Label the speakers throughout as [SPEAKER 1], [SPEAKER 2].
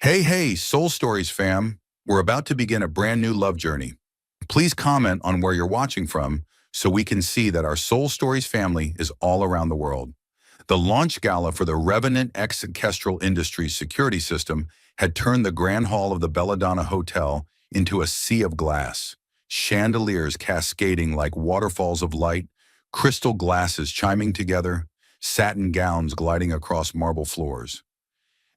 [SPEAKER 1] Hey, Soul Stories fam. We're about to begin a brand new love journey. Please comment on where you're watching from so we can see that our Soul Stories family is all around the world. The launch gala for the Revenant X Orchestral Industries security system had turned the Grand Hall of the Belladonna Hotel into a sea of glass. Chandeliers cascading like waterfalls of light, crystal glasses chiming together, satin gowns gliding across marble floors.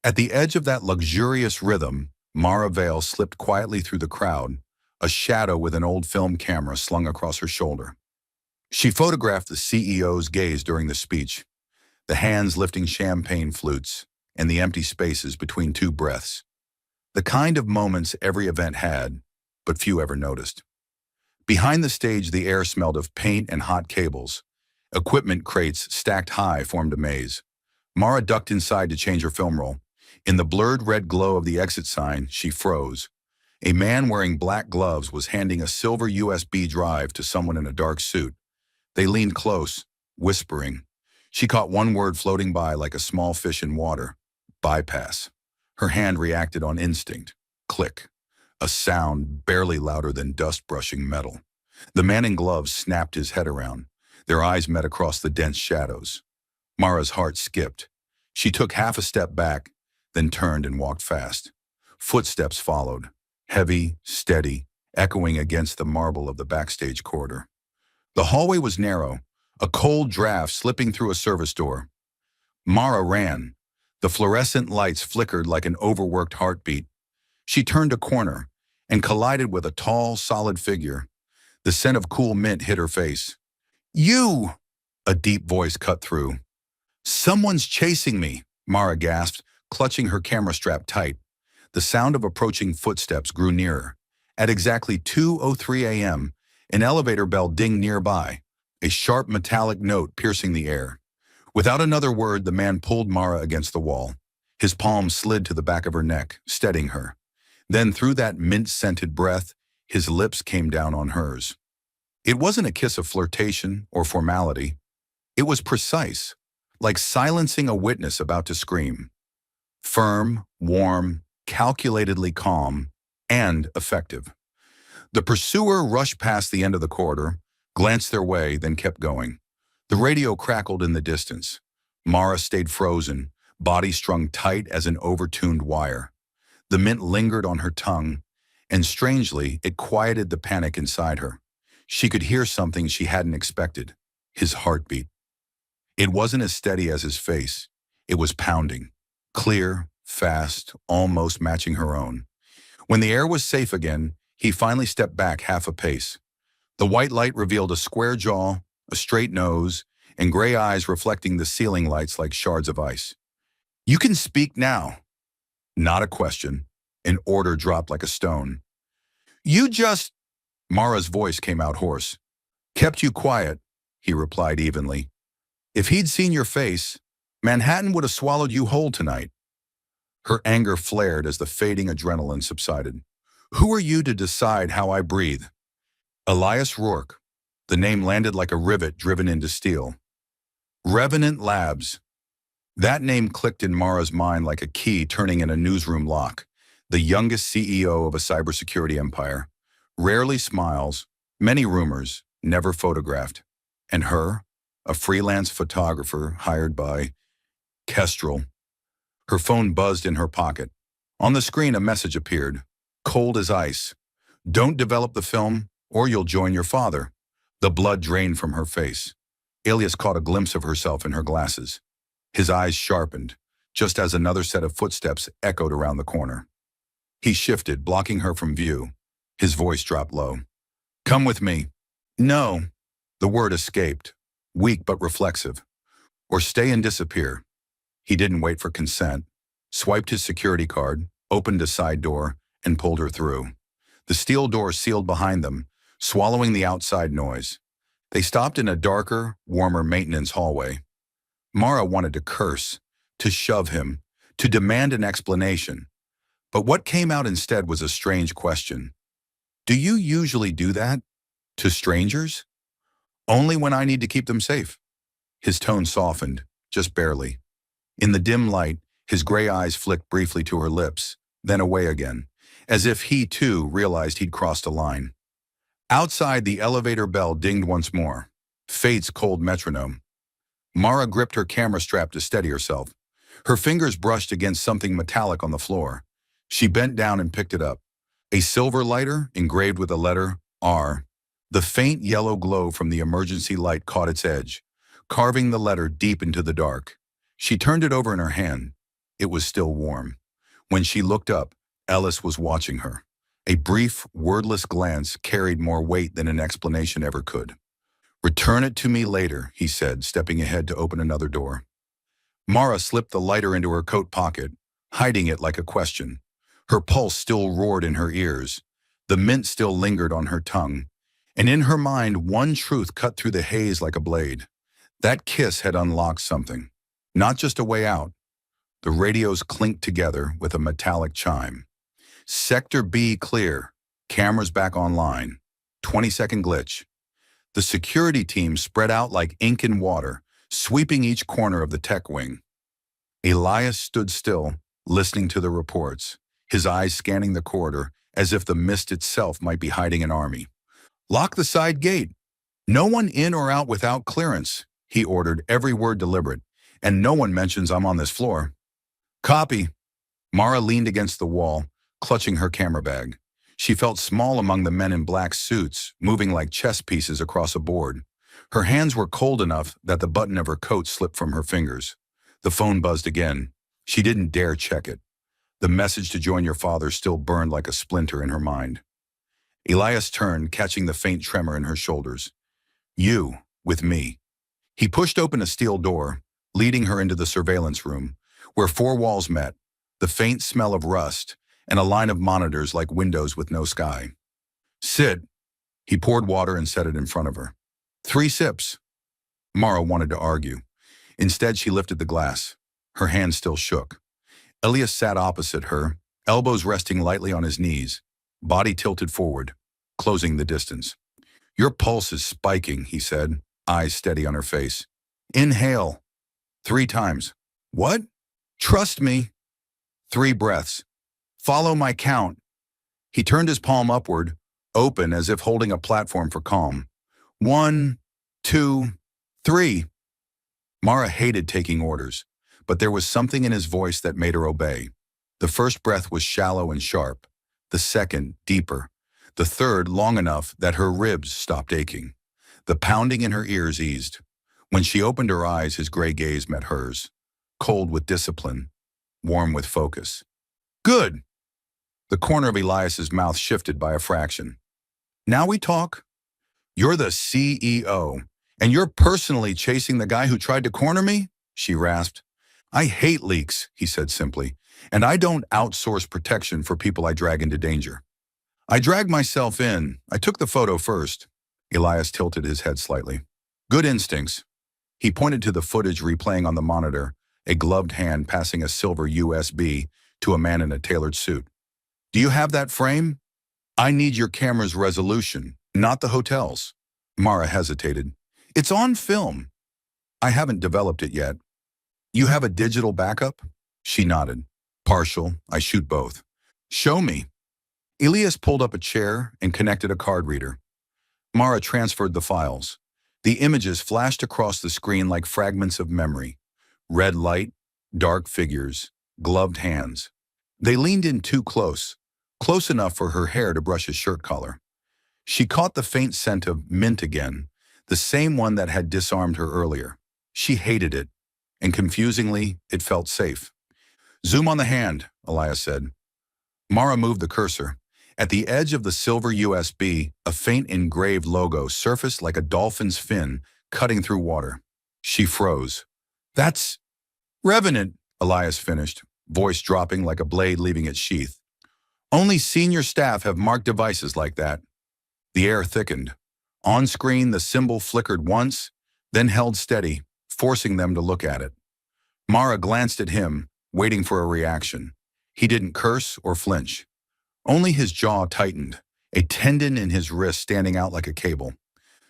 [SPEAKER 1] At the edge of that luxurious rhythm, Mara Vale slipped quietly through the crowd, a shadow with an old film camera slung across her shoulder. She photographed the CEO's gaze during the speech, the hands lifting champagne flutes, and the empty spaces between two breaths. The kind of moments every event had, but few ever noticed. Behind the stage, the air smelled of paint and hot cables. Equipment crates stacked high formed a maze. Mara ducked inside to change her film roll. In the blurred red glow of the exit sign, she froze. A man wearing black gloves was handing a silver USB drive to someone in a dark suit. They leaned close, whispering. She caught one word floating by like a small fish in water. Bypass. Her hand reacted on instinct. Click. A sound barely louder than dust brushing metal. The man in gloves snapped his head around. Their eyes met across the dense shadows. Mara's heart skipped. She took half a step back, then turned and walked fast. Footsteps followed, heavy, steady, echoing against the marble of the backstage corridor. The hallway was narrow, a cold draft slipping through a service door. Mara ran. The fluorescent lights flickered like an overworked heartbeat. She turned a corner and collided with a tall, solid figure. The scent of cool mint hit her face. "You!" A deep voice cut through. "Someone's chasing me," Mara gasped, clutching her camera strap tight. The sound of approaching footsteps grew nearer. At exactly 2:03 a.m., an elevator bell dinged nearby, a sharp metallic note piercing the air. Without another word, the man pulled Mara against the wall. His palm slid to the back of her neck, steadying her. Then, through that mint-scented breath, his lips came down on hers. It wasn't a kiss of flirtation or formality. It was precise, like silencing a witness about to scream. Firm, warm, calculatedly calm, and effective. The pursuer rushed past the end of the corridor, glanced their way, then kept going. The radio crackled in the distance. Mara stayed frozen, body strung tight as an overtuned wire. The mint lingered on her tongue, and strangely, it quieted the panic inside her. She could hear something she hadn't expected, his heartbeat. It wasn't as steady as his face. It was pounding. Clear, fast, almost matching her own. When the air was safe again, he finally stepped back half a pace. The white light revealed a square jaw, a straight nose, and gray eyes reflecting the ceiling lights like shards of ice. "You can speak now." Not a question. An order dropped like a stone. "You just—" Mara's voice came out hoarse. "Kept you quiet," he replied evenly. "If he'd seen your face, Manhattan would have swallowed you whole tonight." Her anger flared as the fading adrenaline subsided. "Who are you to decide how I breathe?" Elias Rourke. The name landed like a rivet driven into steel. Revenant Labs. That name clicked in Mara's mind like a key turning in a newsroom lock. The youngest CEO of a cybersecurity empire. Rarely smiles, many rumors, never photographed. And her, a freelance photographer hired by Kestrel. Her phone buzzed in her pocket. On the screen, a message appeared, cold as ice. "Don't develop the film, or you'll join your father." The blood drained from her face. Elias caught a glimpse of herself in her glasses. His eyes sharpened, just as another set of footsteps echoed around the corner. He shifted, blocking her from view. His voice dropped low. "Come with me." "No." The word escaped, weak but reflexive. "Or stay and disappear." He didn't wait for consent, swiped his security card, opened a side door, and pulled her through. The steel door sealed behind them, swallowing the outside noise. They stopped in a darker, warmer maintenance hallway. Mara wanted to curse, to shove him, to demand an explanation. But what came out instead was a strange question. "Do you usually do that? To strangers?" "Only when I need to keep them safe." His tone softened, just barely. In the dim light, his gray eyes flicked briefly to her lips, then away again, as if he too realized he'd crossed a line. Outside, the elevator bell dinged once more. Fate's cold metronome. Mara gripped her camera strap to steady herself. Her fingers brushed against something metallic on the floor. She bent down and picked it up. A silver lighter engraved with the letter R. The faint yellow glow from the emergency light caught its edge, carving the letter deep into the dark. She turned it over in her hand. It was still warm. When she looked up, Ellis was watching her. A brief, wordless glance carried more weight than an explanation ever could. "Return it to me later," he said, stepping ahead to open another door. Mara slipped the lighter into her coat pocket, hiding it like a question. Her pulse still roared in her ears. The mint still lingered on her tongue. And in her mind, one truth cut through the haze like a blade. That kiss had unlocked something. Not just a way out. The radios clinked together with a metallic chime. Sector B clear. Cameras back online. 20-second glitch. The security team spread out like ink in water, sweeping each corner of the tech wing. Elias stood still, listening to the reports, his eyes scanning the corridor as if the mist itself might be hiding an army. "Lock the side gate. No one in or out without clearance," he ordered, every word deliberate. "And no one mentions I'm on this floor." "Copy." Mara leaned against the wall, clutching her camera bag. She felt small among the men in black suits, moving like chess pieces across a board. Her hands were cold enough that the button of her coat slipped from her fingers. The phone buzzed again. She didn't dare check it. The message to join your father still burned like a splinter in her mind. Elias turned, catching the faint tremor in her shoulders. "You, with me." He pushed open a steel door, leading her into the surveillance room, where four walls met, the faint smell of rust, and a line of monitors like windows with no sky. "Sit." He poured water and set it in front of her. 3 sips. Mara wanted to argue. Instead, she lifted the glass. Her hand still shook. Elias sat opposite her, elbows resting lightly on his knees, body tilted forward, closing the distance. "Your pulse is spiking," he said, eyes steady on her face. "Inhale." 3 times. "What?" "Trust me." 3 breaths. "Follow my count." He turned his palm upward, open as if holding a platform for calm. 1, 2, 3. Mara hated taking orders, but there was something in his voice that made her obey. The first breath was shallow and sharp, the second deeper, the third long enough that her ribs stopped aching. The pounding in her ears eased. When she opened her eyes, his gray gaze met hers, cold with discipline, warm with focus. "Good." The corner of Elias's mouth shifted by a fraction. "Now we talk. You're the CEO, and you're personally chasing the guy who tried to corner me?" she rasped. "I hate leaks," he said simply, "and I don't outsource protection for people I drag into danger. I dragged myself in. I took the photo first." Elias tilted his head slightly. "Good instincts." He pointed to the footage replaying on the monitor, a gloved hand passing a silver USB to a man in a tailored suit. "Do you have that frame? I need your camera's resolution, not the hotel's." Mara hesitated. "It's on film." "I haven't developed it yet." "You have a digital backup?" She nodded. "Partial. I shoot both." "Show me." Elias pulled up a chair and connected a card reader. Mara transferred the files. The images flashed across the screen like fragments of memory. Red light, dark figures, gloved hands. They leaned in too close, close enough for her hair to brush his shirt collar. She caught the faint scent of mint again, the same one that had disarmed her earlier. She hated it, and confusingly, it felt safe. "Zoom on the hand," Elias said. Mara moved the cursor. At the edge of the silver USB, a faint engraved logo surfaced like a dolphin's fin cutting through water. She froze. "That's Revenant," Elias finished, voice dropping like a blade leaving its sheath. "Only senior staff have marked devices like that." The air thickened. On screen, the symbol flickered once, then held steady, forcing them to look at it. Mara glanced at him, waiting for a reaction. He didn't curse or flinch. Only his jaw tightened, a tendon in his wrist standing out like a cable.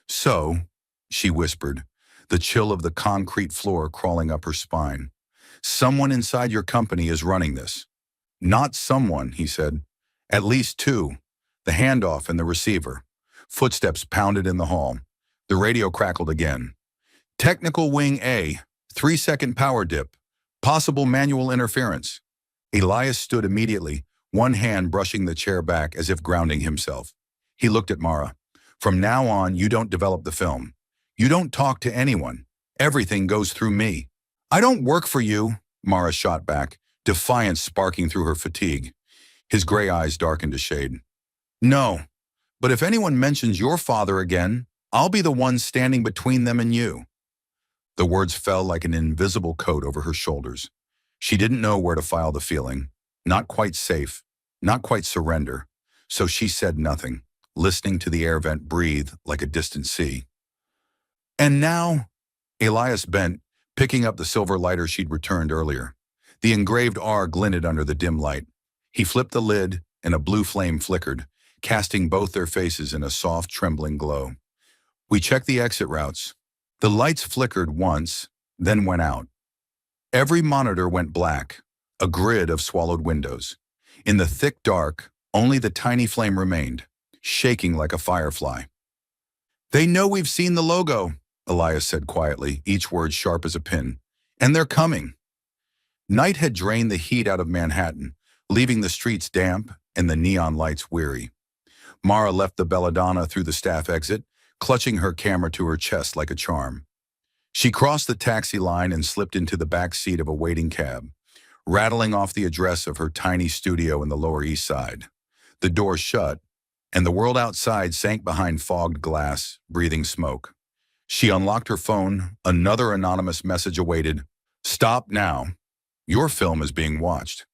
[SPEAKER 1] "So," she whispered, the chill of the concrete floor crawling up her spine, "someone inside your company is running this." Not someone, he said. At least two. The handoff and the receiver. Footsteps pounded in the hall. The radio crackled again. Technical wing A. 3-second power dip. Possible manual interference. Elias stood immediately, one hand brushing the chair back as if grounding himself. He looked at Mara. From now on, you don't develop the film. You don't talk to anyone. Everything goes through me. I don't work for you, Mara shot back, defiance sparking through her fatigue. His gray eyes darkened to shade. No, but if anyone mentions your father again, I'll be the one standing between them and you. The words fell like an invisible coat over her shoulders. She didn't know where to file the feeling. Not quite safe, not quite surrender. So she said nothing, listening to the air vent breathe like a distant sea. And now, Elias bent, picking up the silver lighter she'd returned earlier. The engraved R glinted under the dim light. He flipped the lid, and a blue flame flickered, casting both their faces in a soft, trembling glow. We checked the exit routes. The lights flickered once, then went out. Every monitor went black, a grid of swallowed windows. In the thick dark, only the tiny flame remained, shaking like a firefly. They know we've seen the logo, Elias said quietly, each word sharp as a pin. And they're coming. Night had drained the heat out of Manhattan, leaving the streets damp and the neon lights weary. Mara left the belladonna through the staff exit, clutching her camera to her chest like a charm. She crossed the taxi line and slipped into the back seat of a waiting cab, rattling off the address of her tiny studio in the Lower East Side. The door shut, and the world outside sank behind fogged glass, breathing smoke. She unlocked her phone. Another anonymous message awaited. Stop now. Your film is being watched.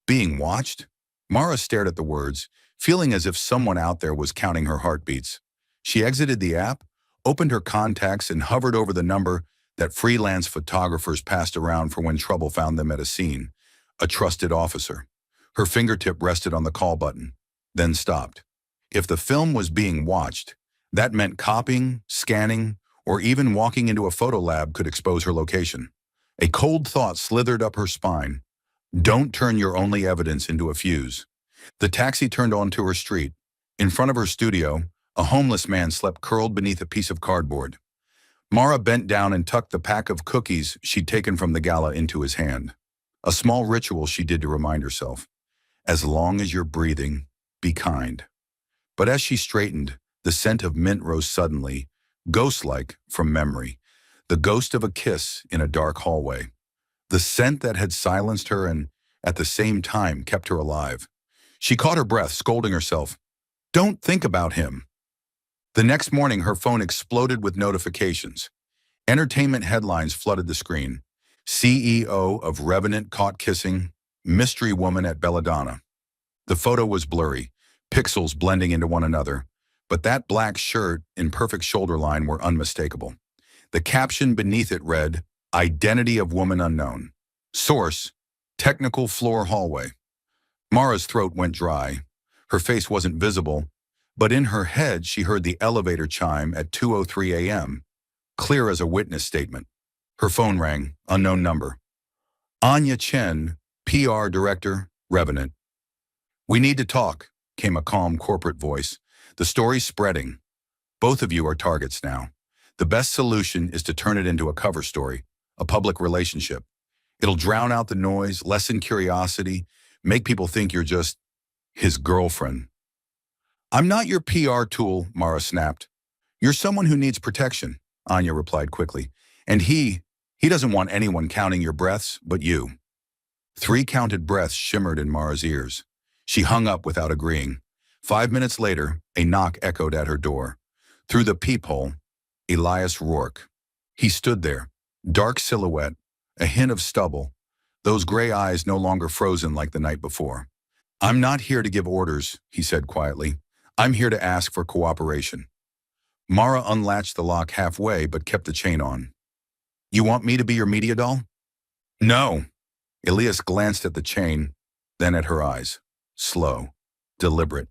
[SPEAKER 1] Being watched? Mara stared at the words, feeling as if someone out there was counting her heartbeats. She exited the app, opened her contacts, and hovered over the number that freelance photographers passed around for when trouble found them at a scene. A trusted officer. Her fingertip rested on the call button, then stopped. If the film was being watched, that meant copying, scanning, or even walking into a photo lab could expose her location. A cold thought slithered up her spine. Don't turn your only evidence into a fuse. The taxi turned onto her street. In front of her studio, a homeless man slept curled beneath a piece of cardboard. Mara bent down and tucked the pack of cookies she'd taken from the gala into his hand. A small ritual she did to remind herself. As long as you're breathing, be kind. But as she straightened, the scent of mint rose suddenly, ghost-like from memory, the ghost of a kiss in a dark hallway. The scent that had silenced her and, at the same time, kept her alive. She caught her breath, scolding herself. Don't think about him. The next morning, her phone exploded with notifications. Entertainment headlines flooded the screen. CEO of Revenant caught kissing, mystery woman at Belladonna. The photo was blurry, pixels blending into one another, but that black shirt and perfect shoulder line were unmistakable. The caption beneath it read, Identity of woman unknown. Source, technical floor hallway. Mara's throat went dry. Her face wasn't visible, but in her head she heard the elevator chime at 2:03 a.m., clear as a witness statement. Her phone rang, unknown number. Anya Chen, PR Director, Revenant. We need to talk, came a calm corporate voice. The story's spreading. Both of you are targets now. The best solution is to turn it into a cover story, a public relationship. It'll drown out the noise, lessen curiosity, make people think you're just his girlfriend. I'm not your PR tool, Mara snapped. You're someone who needs protection, Anya replied quickly. And he doesn't want anyone counting your breaths but you. 3 counted breaths shimmered in Mara's ears. She hung up without agreeing. 5 minutes later, a knock echoed at her door. Through the peephole, Elias Rourke. He stood there, dark silhouette, a hint of stubble, those gray eyes no longer frozen like the night before. I'm not here to give orders, he said quietly. I'm here to ask for cooperation. Mara unlatched the lock halfway but kept the chain on. You want me to be your media doll? No. Elias glanced at the chain, then at her eyes. Slow, deliberate.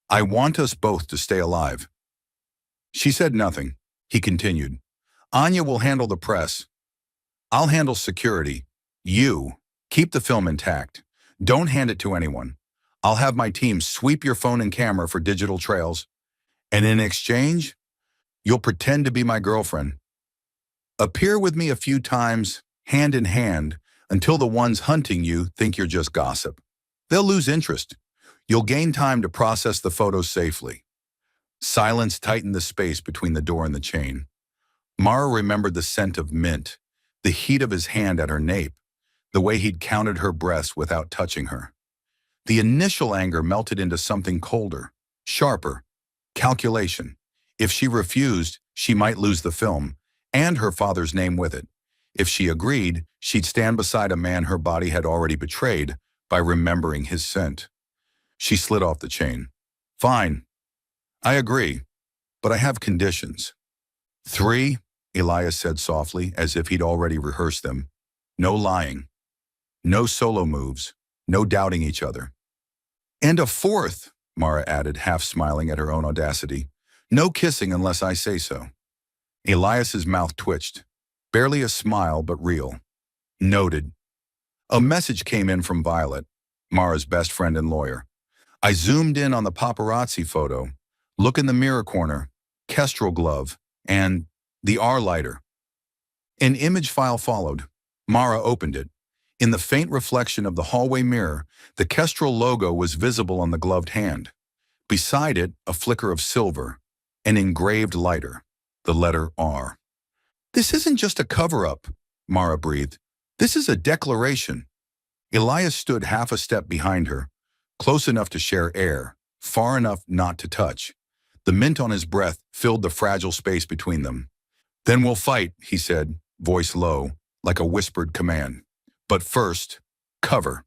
[SPEAKER 1] I want us both to stay alive. She said nothing. He continued. Anya will handle the press. I'll handle security. You, keep the film intact. Don't hand it to anyone. I'll have my team sweep your phone and camera for digital trails, and in exchange, you'll pretend to be my girlfriend. Appear with me a few times, hand in hand, until the ones hunting you think you're just gossip. They'll lose interest. You'll gain time to process the photos safely. Silence tightened the space between the door and the chain. Mara remembered the scent of mint, the heat of his hand at her nape, the way he'd counted her breaths without touching her. The initial anger melted into something colder, sharper, calculation. If she refused, she might lose the film, and her father's name with it. If she agreed, she'd stand beside a man her body had already betrayed by remembering his scent. She slid off the chain. Fine, I agree, but I have conditions. 3, Elias said softly, as if he'd already rehearsed them. No lying. No solo moves. No doubting each other. And a 4th, Mara added, half smiling at her own audacity. No kissing unless I say so. Elias's mouth twitched. Barely a smile, but real. Noted. A message came in from Violet, Mara's best friend and lawyer. I zoomed in on the paparazzi photo. Look in the mirror corner. Kestrel glove. And the R lighter. An image file followed. Mara opened it. In the faint reflection of the hallway mirror, the Kestrel logo was visible on the gloved hand. Beside it, a flicker of silver, an engraved lighter, the letter R. This isn't just a cover-up, Mara breathed. This is a declaration. Elias stood half a step behind her, close enough to share air, far enough not to touch. The mint on his breath filled the fragile space between them. Then we'll fight, he said, voice low, like a whispered command. But first, cover.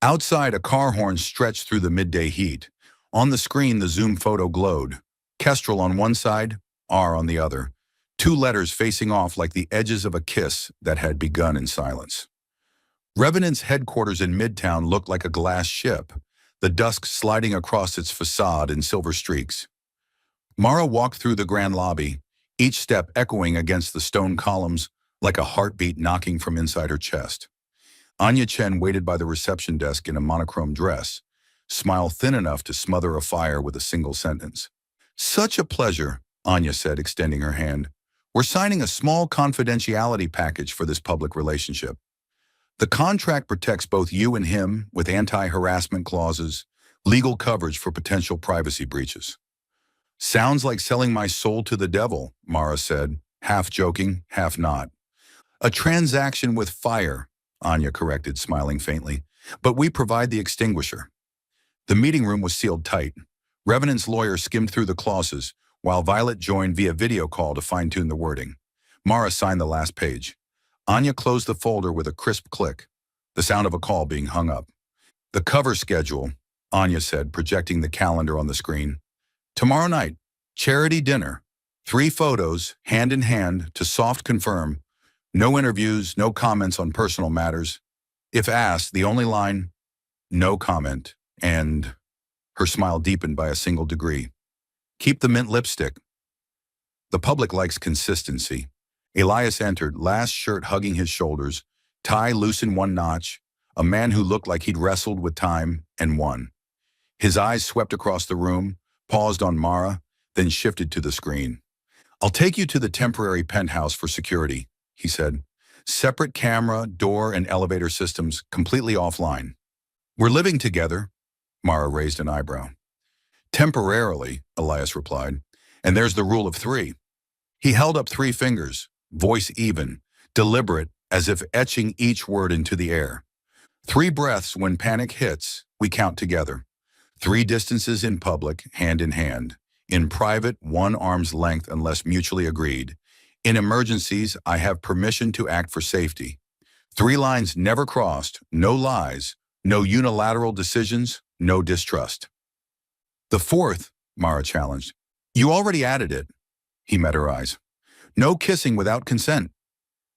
[SPEAKER 1] Outside, a car horn stretched through the midday heat. On the screen, the zoom photo glowed. Kestrel on one side, R on the other. 2 letters facing off like the edges of a kiss that had begun in silence. Revenant's headquarters in Midtown looked like a glass ship, the dusk sliding across its facade in silver streaks. Mara walked through the grand lobby, each step echoing against the stone columns like a heartbeat knocking from inside her chest. Anya Chen waited by the reception desk in a monochrome dress, smile thin enough to smother a fire with a single sentence. Such a pleasure, Anya said, extending her hand. We're signing a small confidentiality package for this public relationship. The contract protects both you and him with anti-harassment clauses, legal coverage for potential privacy breaches. Sounds like selling my soul to the devil, Mara said, half joking, half not. A transaction with fire, Anya corrected, smiling faintly, but we provide the extinguisher. The meeting room was sealed tight. Revenant's lawyer skimmed through the clauses, while Violet joined via video call to fine-tune the wording. Mara signed the last page. Anya closed the folder with a crisp click, the sound of a call being hung up. The cover schedule, Anya said, projecting the calendar on the screen. Tomorrow night, charity dinner. 3 photos, hand in hand, to soft confirm. No interviews, no comments on personal matters. If asked, the only line, no comment, and her smile deepened by a single degree. Keep the mint lipstick. The public likes consistency. Elias entered, last shirt hugging his shoulders, tie loose in one notch, a man who looked like he'd wrestled with time and won. His eyes swept across the room, paused on Mara, then shifted to the screen. I'll take you to the temporary penthouse for security, he said. Separate camera, door, and elevator systems completely offline. We're living together, Mara raised an eyebrow. Temporarily, Elias replied, and there's the rule of 3. He held up 3 fingers, voice even, deliberate, as if etching each word into the air. 3 breaths when panic hits, we count together. 3 distances in public, hand in hand. In private, 1 arm's length unless mutually agreed. In emergencies, I have permission to act for safety. 3 lines never crossed, no lies, no unilateral decisions, no distrust. The 4th, Mara challenged. You already added it. He met her eyes. No kissing without consent.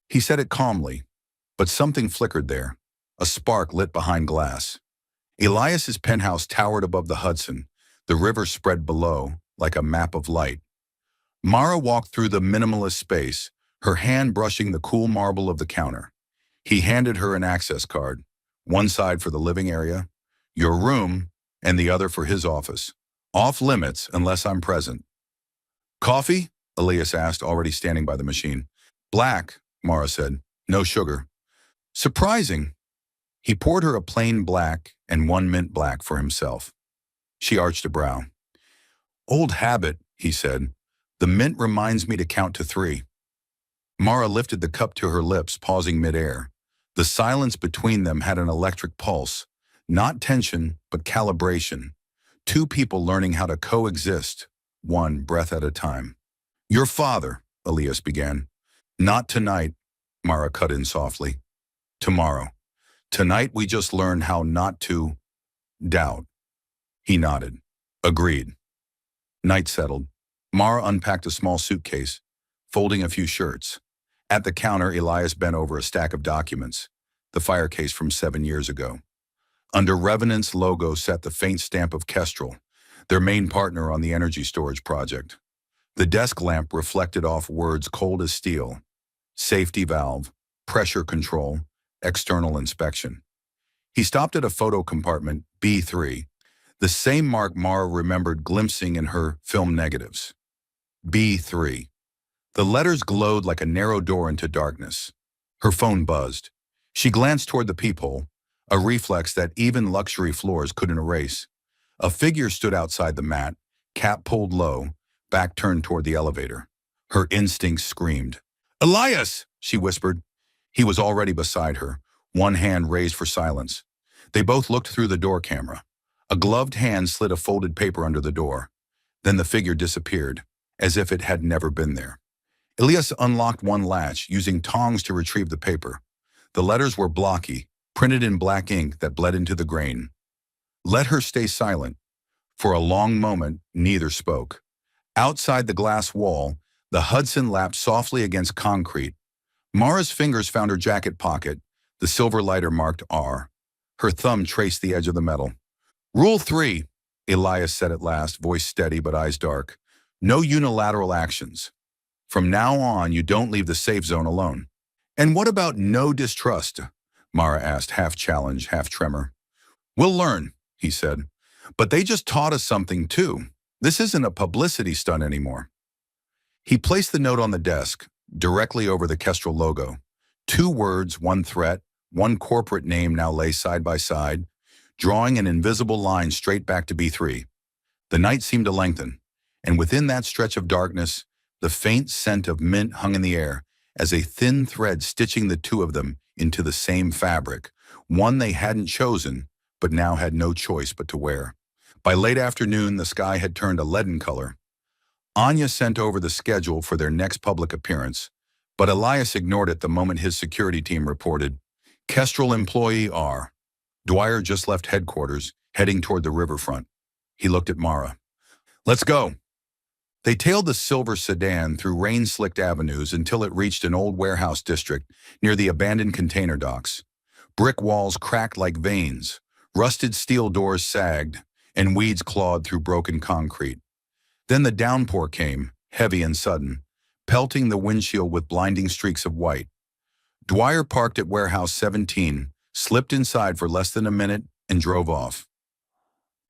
[SPEAKER 1] He said it calmly, but something flickered there. A spark lit behind glass. Elias's penthouse towered above the Hudson. The river spread below, like a map of light. Mara walked through the minimalist space, her hand brushing the cool marble of the counter. He handed her an access card. One side for the living area, your room, and the other for his office. Off limits unless I'm present. Coffee? Elias asked, already standing by the machine. Black, Mara said. No sugar. Surprising. He poured her a plain black and one mint black for himself. She arched a brow. Old habit, he said. The mint reminds me to count to 3. Mara lifted the cup to her lips, pausing midair. The silence between them had an electric pulse. Not tension, but calibration. Two people learning how to coexist, one breath at a time. Your father, Elias began. Not tonight, Mara cut in softly. Tomorrow. Tonight we just learn how not to doubt. He nodded. Agreed. Night settled. Mara unpacked a small suitcase, folding a few shirts. At the counter, Elias bent over a stack of documents, the fire case from 7 years ago. Under Revenant's logo sat the faint stamp of Kestrel, their main partner on the energy storage project. The desk lamp reflected off words cold as steel. Safety valve, pressure control, external inspection. He stopped at a photo compartment, B3, the same mark Mara remembered glimpsing in her film negatives. B3. The letters glowed like a narrow door into darkness. Her phone buzzed. She glanced toward the peephole, a reflex that even luxury floors couldn't erase. A figure stood outside the mat, cap pulled low, back turned toward the elevator. Her instincts screamed. Elias, she whispered. He was already beside her, one hand raised for silence. They both looked through the door camera. A gloved hand slid a folded paper under the door. Then the figure disappeared, as if it had never been there. Elias unlocked one latch, using tongs to retrieve the paper. The letters were blocky, printed in black ink that bled into the grain. Let her stay silent. For a long moment, neither spoke. Outside the glass wall, the Hudson lapped softly against concrete. Mara's fingers found her jacket pocket, the silver lighter marked R. Her thumb traced the edge of the metal. Rule 3, Elias said at last, voice steady but eyes dark. No unilateral actions. From now on, you don't leave the safe zone alone. And what about no distrust? Mara asked, half challenge, half tremor. We'll learn, he said. But they just taught us something too. This isn't a publicity stunt anymore. He placed the note on the desk, directly over the Kestrel logo. 2 words, 1 threat, 1 corporate name now lay side by side, drawing an invisible line straight back to B3. The night seemed to lengthen, and within that stretch of darkness, the faint scent of mint hung in the air as a thin thread stitching the two of them into the same fabric, one they hadn't chosen, but now had no choice but to wear. By late afternoon, the sky had turned a leaden color. Anya sent over the schedule for their next public appearance, but Elias ignored it the moment his security team reported. Kestrel employee R. Dwyer just left headquarters, heading toward the riverfront. He looked at Mara. Let's go. They tailed the silver sedan through rain-slicked avenues until it reached an old warehouse district near the abandoned container docks. Brick walls cracked like veins, rusted steel doors sagged, and weeds clawed through broken concrete. Then the downpour came, heavy and sudden, pelting the windshield with blinding streaks of white. Dwyer parked at Warehouse 17, slipped inside for less than a minute, and drove off.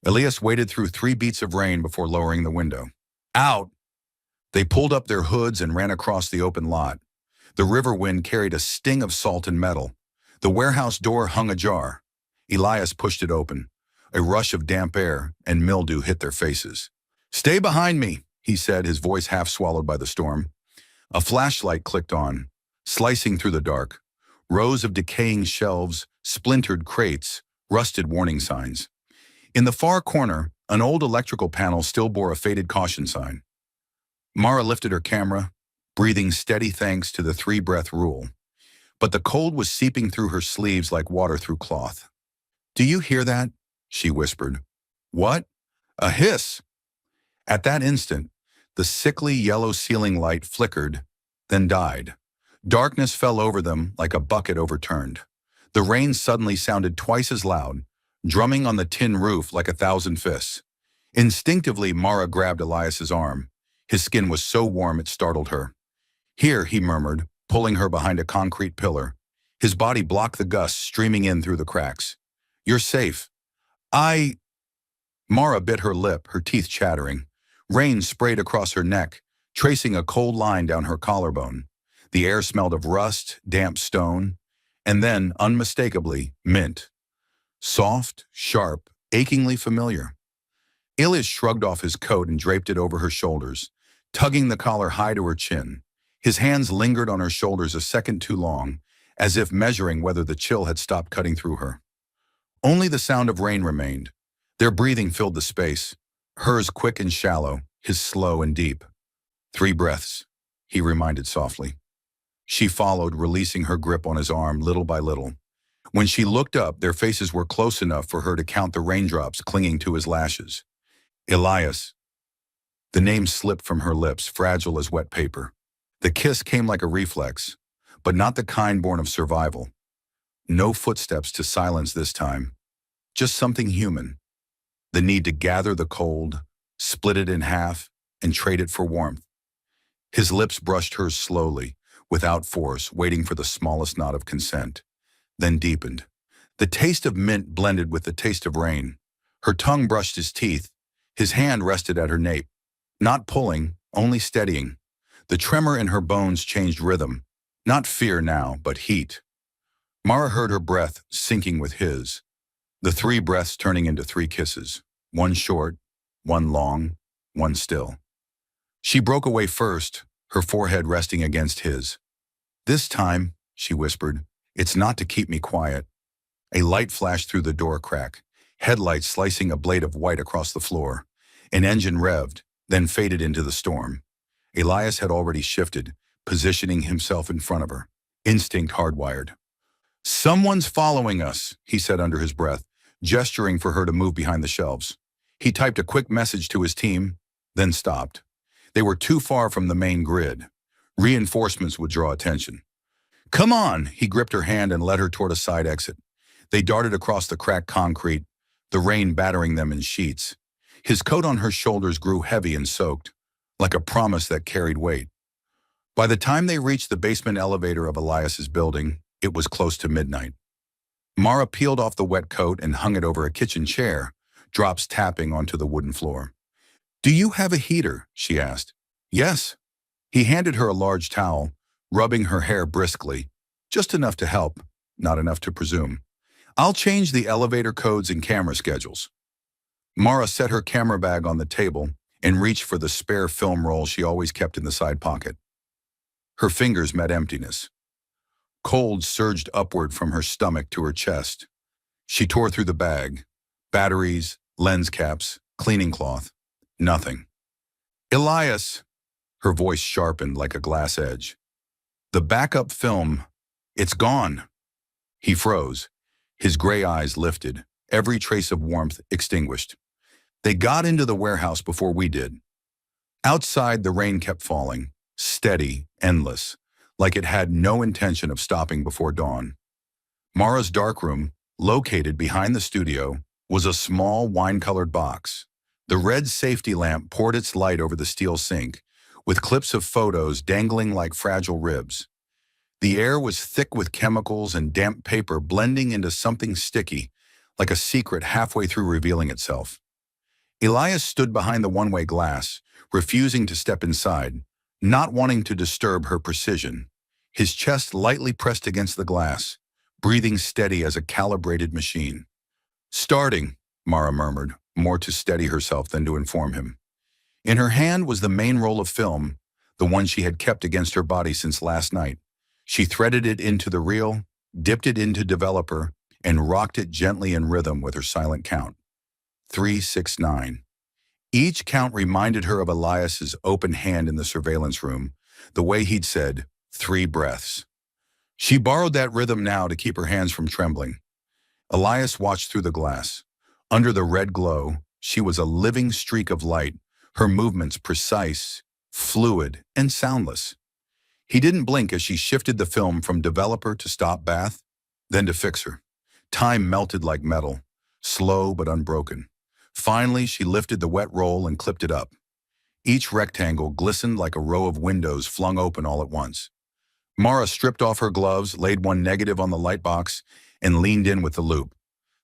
[SPEAKER 1] Elias waited through 3 beats of rain before lowering the window. Out! They pulled up their hoods and ran across the open lot. The river wind carried a sting of salt and metal. The warehouse door hung ajar. Elias pushed it open. A rush of damp air and mildew hit their faces. Stay behind me, he said, his voice half swallowed by the storm. A flashlight clicked on, slicing through the dark. Rows of decaying shelves, splintered crates, rusted warning signs. In the far corner, an old electrical panel still bore a faded caution sign. Mara lifted her camera, breathing steady thanks to the 3-breath rule. But the cold was seeping through her sleeves like water through cloth. Do you hear that? She whispered. What? A hiss. At that instant, the sickly yellow ceiling light flickered, then died. Darkness fell over them like a bucket overturned. The rain suddenly sounded twice as loud, drumming on the tin roof like 1,000 fists. Instinctively, Mara grabbed Elias's arm. His skin was so warm it startled her. Here, he murmured, pulling her behind a concrete pillar. His body blocked the gusts streaming in through the cracks. "You're safe." I... Mara bit her lip, her teeth chattering. Rain sprayed across her neck, tracing a cold line down her collarbone. The air smelled of rust, damp stone, and then, unmistakably, mint. Soft, sharp, achingly familiar. Ilias shrugged off his coat and draped it over her shoulders, tugging the collar high to her chin. His hands lingered on her shoulders a second too long, as if measuring whether the chill had stopped cutting through her. Only the sound of rain remained. Their breathing filled the space, hers quick and shallow, his slow and deep. 3 breaths, he reminded softly. She followed, releasing her grip on his arm little by little. When she looked up, their faces were close enough for her to count the raindrops clinging to his lashes. Ilias. The name slipped from her lips, fragile as wet paper. The kiss came like a reflex, but not the kind born of survival. No footsteps to silence this time, just something human. The need to gather the cold, split it in half, and trade it for warmth. His lips brushed hers slowly, without force, waiting for the smallest nod of consent, then deepened. The taste of mint blended with the taste of rain. Her tongue brushed his teeth. His hand rested at her nape, not pulling, only steadying. The tremor in her bones changed rhythm, not fear now, but heat. Mara heard her breath sinking with his, the 3 breaths turning into 3 kisses, one short, one long, one still. She broke away first, her forehead resting against his. "This time," she whispered, "it's not to keep me quiet." A light flashed through the door crack, headlights slicing a blade of white across the floor. An engine revved, then faded into the storm. Ilias had already shifted, positioning himself in front of her. Instinct hardwired. "Someone's following us," he said under his breath, gesturing for her to move behind the shelves. He typed a quick message to his team, then stopped. They were too far from the main grid. Reinforcements would draw attention. "Come on!" He gripped her hand and led her toward a side exit. They darted across the cracked concrete, the rain battering them in sheets. His coat on her shoulders grew heavy and soaked, like a promise that carried weight. By the time they reached the basement elevator of Ilias's building, it was close to midnight. Mara peeled off the wet coat and hung it over a kitchen chair, drops tapping onto the wooden floor. "Do you have a heater?" she asked. "Yes." He handed her a large towel, rubbing her hair briskly, just enough to help, not enough to presume. "I'll change the elevator codes and camera schedules." Mara set her camera bag on the table and reached for the spare film roll she always kept in the side pocket. Her fingers met emptiness. Cold surged upward from her stomach to her chest. She tore through the bag. Batteries, lens caps, cleaning cloth. Nothing. "Ilias!" Her voice sharpened like a glass edge. "The backup film, it's gone." He froze. His gray eyes lifted, every trace of warmth extinguished. "They got into the warehouse before we did." Outside, the rain kept falling, steady, endless, like it had no intention of stopping before dawn. Mara's darkroom, located behind the studio, was a small wine-colored box. The red safety lamp poured its light over the steel sink, with clips of photos dangling like fragile ribs. The air was thick with chemicals and damp paper blending into something sticky, like a secret halfway through revealing itself. Ilias stood behind the one-way glass, refusing to step inside, not wanting to disturb her precision. His chest lightly pressed against the glass, breathing steady as a calibrated machine. "Starting," Mara murmured, more to steady herself than to inform him. In her hand was the main roll of film, the one she had kept against her body since last night. She threaded it into the reel, dipped it into developer, and rocked it gently in rhythm with her silent count. 369. Each count reminded her of Ilias's open hand in the surveillance room, the way he'd said, 3 breaths. She borrowed that rhythm now to keep her hands from trembling. Ilias watched through the glass. Under the red glow, she was a living streak of light, her movements precise, fluid, and soundless. He didn't blink as she shifted the film from developer to stop bath, then to fixer. Time melted like metal, slow but unbroken. Finally, she lifted the wet roll and clipped it up. Each rectangle glistened like a row of windows flung open all at once. Mara stripped off her gloves, laid one negative on the light box, and leaned in with the loop.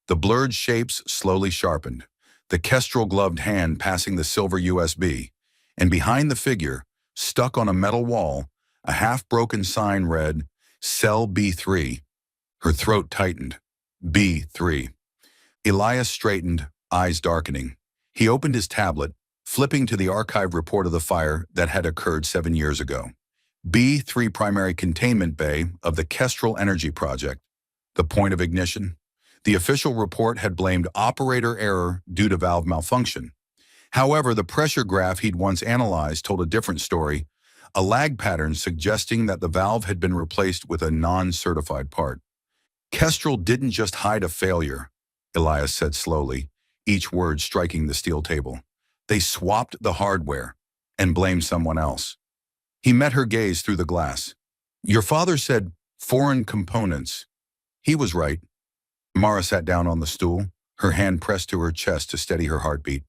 [SPEAKER 1] The blurred shapes slowly sharpened, the kestrel-gloved hand passing the silver USB, and behind the figure, stuck on a metal wall, a half-broken sign read, Cell B3. Her throat tightened. B3. Elias straightened, eyes darkening. He opened his tablet, flipping to the archived report of the fire that had occurred 7 years ago. B3 primary containment bay of the Kestrel Energy Project. The point of ignition? The official report had blamed operator error due to valve malfunction. However, the pressure graph he'd once analyzed told a different story, a lag pattern suggesting that the valve had been replaced with a non-certified part. Kestrel didn't just hide a failure, Elias said slowly, each word striking the steel table. They swapped the hardware and blamed someone else. He met her gaze through the glass. Your father said foreign components. He was right. Mara sat down on the stool, her hand pressed to her chest to steady her heartbeat.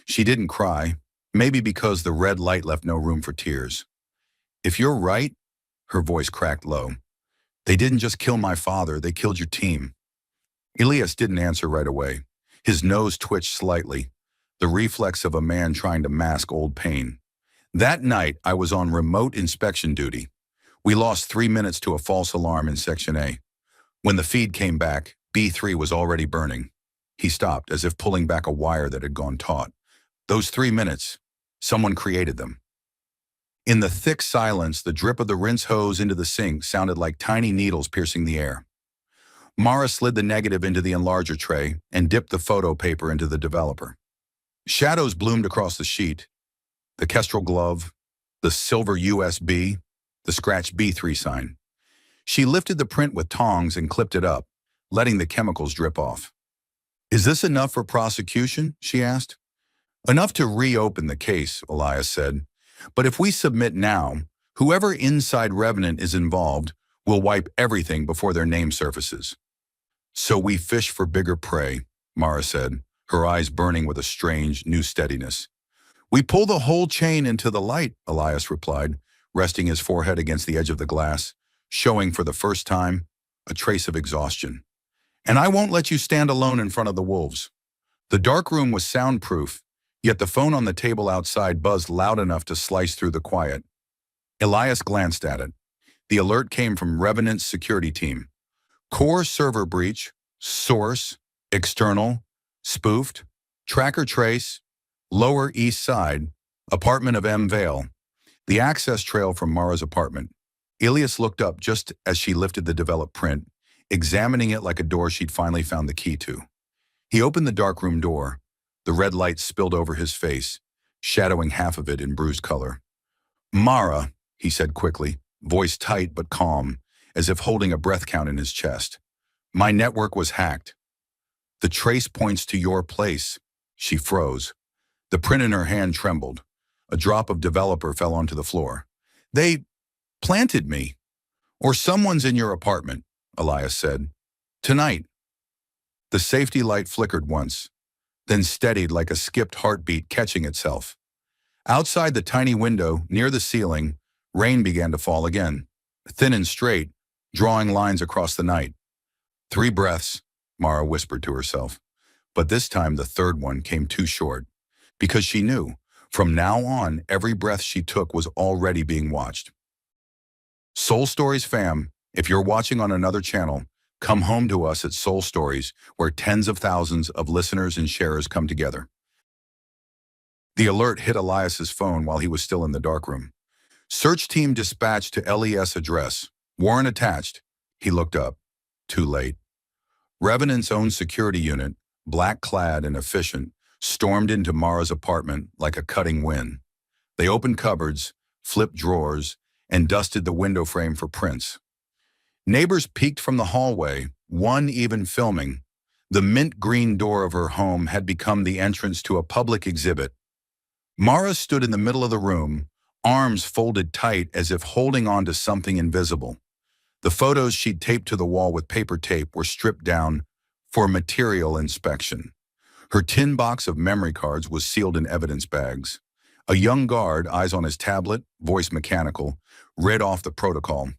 [SPEAKER 1] She didn't cry, maybe because the red light left no room for tears. If you're right, her voice cracked low, they didn't just kill my father, they killed your team. Elias didn't answer right away. His nose twitched slightly, the reflex of a man trying to mask old pain. That night, I was on remote inspection duty. We lost 3 minutes to a false alarm in Section A. When the feed came back, B3 was already burning. He stopped, as if pulling back a wire that had gone taut. Those 3 minutes, someone created them. In the thick silence, the drip of the rinse hose into the sink sounded like tiny needles piercing the air. Mara slid the negative into the enlarger tray and dipped the photo paper into the developer. Shadows bloomed across the sheet. The Kestrel glove, the silver USB, the scratched B3 sign. She lifted the print with tongs and clipped it up, letting the chemicals drip off. Is this enough for prosecution? She asked. Enough to reopen the case, Elias said. But if we submit now, whoever inside Revenant is involved will wipe everything before their name surfaces. So we fish for bigger prey, Mara said, her eyes burning with a strange, new steadiness. We pull the whole chain into the light, Elias replied, resting his forehead against the edge of the glass, showing for the first time a trace of exhaustion. And I won't let you stand alone in front of the wolves. The dark room was soundproof, yet the phone on the table outside buzzed loud enough to slice through the quiet. Elias glanced at it. The alert came from Revenant's security team. Core server breach, source, external, spoofed, tracker trace, Lower East Side, apartment of M. Vale, the access trail from Mara's apartment. Elias looked up just as she lifted the developed print, examining it like a door she'd finally found the key to. He opened the darkroom door. The red light spilled over his face, shadowing half of it in bruised color. Mara, he said quickly, voice tight but calm, as if holding a breath count in his chest. My network was hacked. The trace points to your place. She froze. The print in her hand trembled. A drop of developer fell onto the floor. They planted me. Or someone's in your apartment, Elias said. Tonight. The safety light flickered once, then steadied like a skipped heartbeat catching itself. Outside the tiny window, near the ceiling, rain began to fall again, thin and straight, drawing lines across the night. 3 breaths, Mara whispered to herself. But this time the third one came too short, because she knew, from now on, every breath she took was already being watched. Soul Stories fam, if you're watching on another channel, come home to us at Soul Stories, where tens of thousands of listeners and sharers come together. The alert hit Elias's phone while he was still in the darkroom. Search team dispatched to LES address. Warrant attached. He looked up. Too late. Revenant's own security unit, black-clad and efficient, stormed into Mara's apartment like a cutting wind. They opened cupboards, flipped drawers, and dusted the window frame for prints. Neighbors peeked from the hallway, one even filming. The mint green door of her home had become the entrance to a public exhibit. Mara stood in the middle of the room, arms folded tight as if holding on to something invisible. The photos she'd taped to the wall with paper tape were stripped down for material inspection. Her tin box of memory cards was sealed in evidence bags. A young guard, eyes on his tablet, voice mechanical, read off the protocol.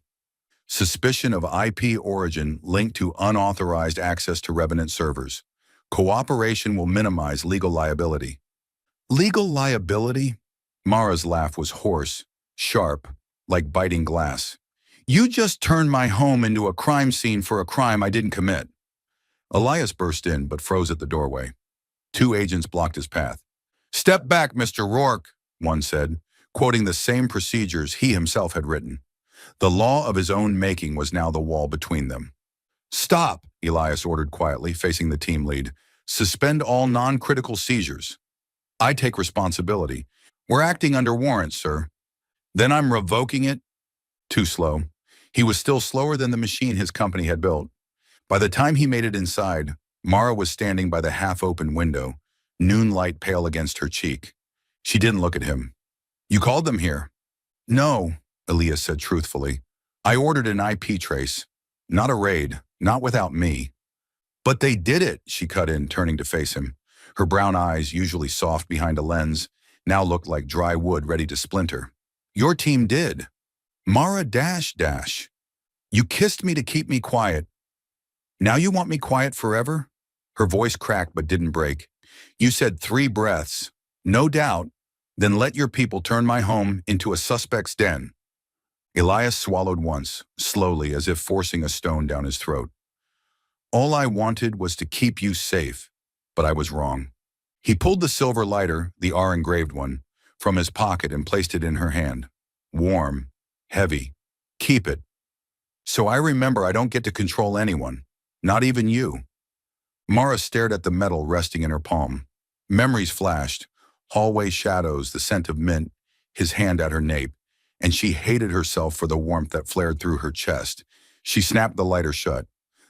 [SPEAKER 1] Suspicion of IP origin linked to unauthorized access to Revenant servers. Cooperation will minimize legal liability. Legal liability? Mara's laugh was hoarse, sharp, like biting glass. You just turned my home into a crime scene for a crime I didn't commit. Elias burst in, but froze at the doorway. Two agents blocked his path. Step back, Mr. Rourke, one said, quoting the same procedures he himself had written. The law of his own making was now the wall between them. Stop, Elias ordered quietly, facing the team lead. Suspend all non-critical seizures. I take responsibility. We're acting under warrant, sir. Then I'm revoking it? Too slow. He was still slower than the machine his company had built. By the time he made it inside, Mara was standing by the half-open window, noonlight pale against her cheek. She didn't look at him. You called them here? No, Elias said truthfully. I ordered an IP trace. Not a raid, not without me. But they did it, she cut in, turning to face him. Her brown eyes, usually soft behind a lens, now looked like dry wood ready to splinter. Your team did. Mara dash. You kissed me to keep me quiet. Now you want me quiet forever? Her voice cracked but didn't break. You said 3 breaths. No doubt. Then let your people turn my home into a suspect's den. Elias swallowed once, slowly, as if forcing a stone down his throat. All I wanted was to keep you safe, but I was wrong. He pulled the silver lighter, the R-engraved one, from his pocket and placed it in her hand. Warm, heavy. Keep it. So I remember I don't get to control anyone, not even you. Mara stared at the metal resting in her palm. Memories flashed, hallway shadows, the scent of mint, his hand at her nape, and she hated herself for the warmth that flared through her chest. She snapped the lighter shut.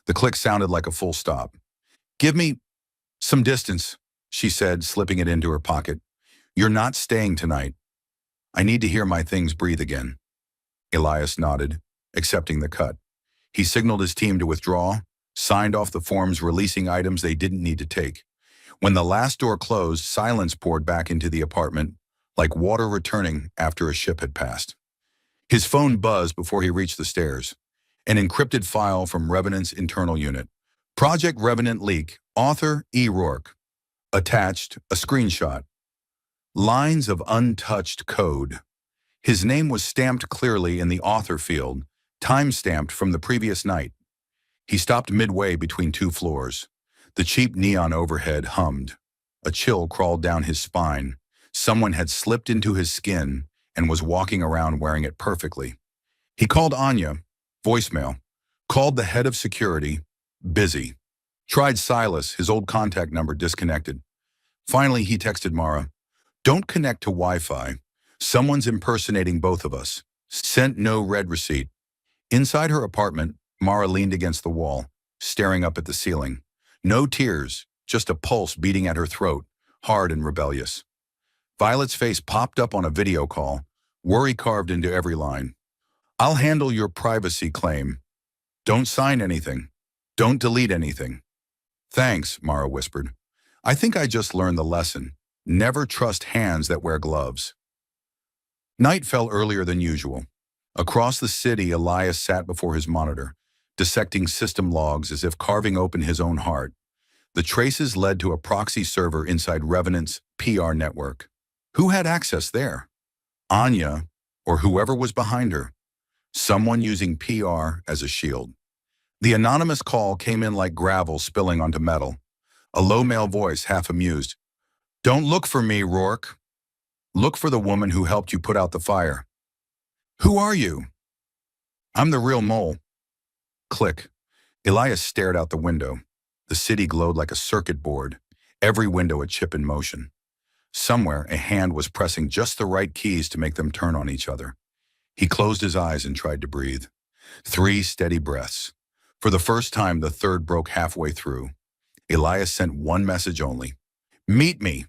[SPEAKER 1] The click sounded like a full stop. Give me some distance, she said, slipping it into her pocket. You're not staying tonight. I need to hear my things breathe again. Elias nodded, accepting the cut. He signaled his team to withdraw, signed off the forms releasing items they didn't need to take. When the last door closed, silence poured back into the apartment, like water returning after a ship had passed. His phone buzzed before he reached the stairs. An encrypted file from Revenant's internal unit. Project Revenant leak, author E. Rourke. Attached, a screenshot. Lines of untouched code. His name was stamped clearly in the author field, time-stamped from the previous night. He stopped midway between 2 floors. The cheap neon overhead hummed. A chill crawled down his spine. Someone had slipped into his skin and was walking around wearing it perfectly. He called Anya, voicemail. Called the head of security, busy. Tried Silas, his old contact number disconnected. Finally, he texted Mara, don't connect to Wi-Fi. Someone's impersonating both of us. Sent no read receipt. Inside her apartment, Mara leaned against the wall, staring up at the ceiling. No tears, just a pulse beating at her throat, hard and rebellious. Violet's face popped up on a video call, worry carved into every line. I'll handle your privacy claim. Don't sign anything. Don't delete anything. Thanks, Mara whispered. I think I just learned the lesson. Never trust hands that wear gloves. Night fell earlier than usual. Across the city, Elias sat before his monitor, dissecting system logs as if carving open his own heart. The traces led to a proxy server inside Revenant's PR network. Who had access there? Anya, or whoever was behind her. Someone using PR as a shield. The anonymous call came in like gravel spilling onto metal. A low male voice, half amused. Don't look for me, Rourke. Look for the woman who helped you put out the fire. Who are you? I'm the real mole. Click. Elias stared out the window. The city glowed like a circuit board, every window a chip in motion. Somewhere, a hand was pressing just the right keys to make them turn on each other. He closed his eyes and tried to breathe. 3 steady breaths. For the first time, the third broke halfway through. Elias sent one message only. Meet me.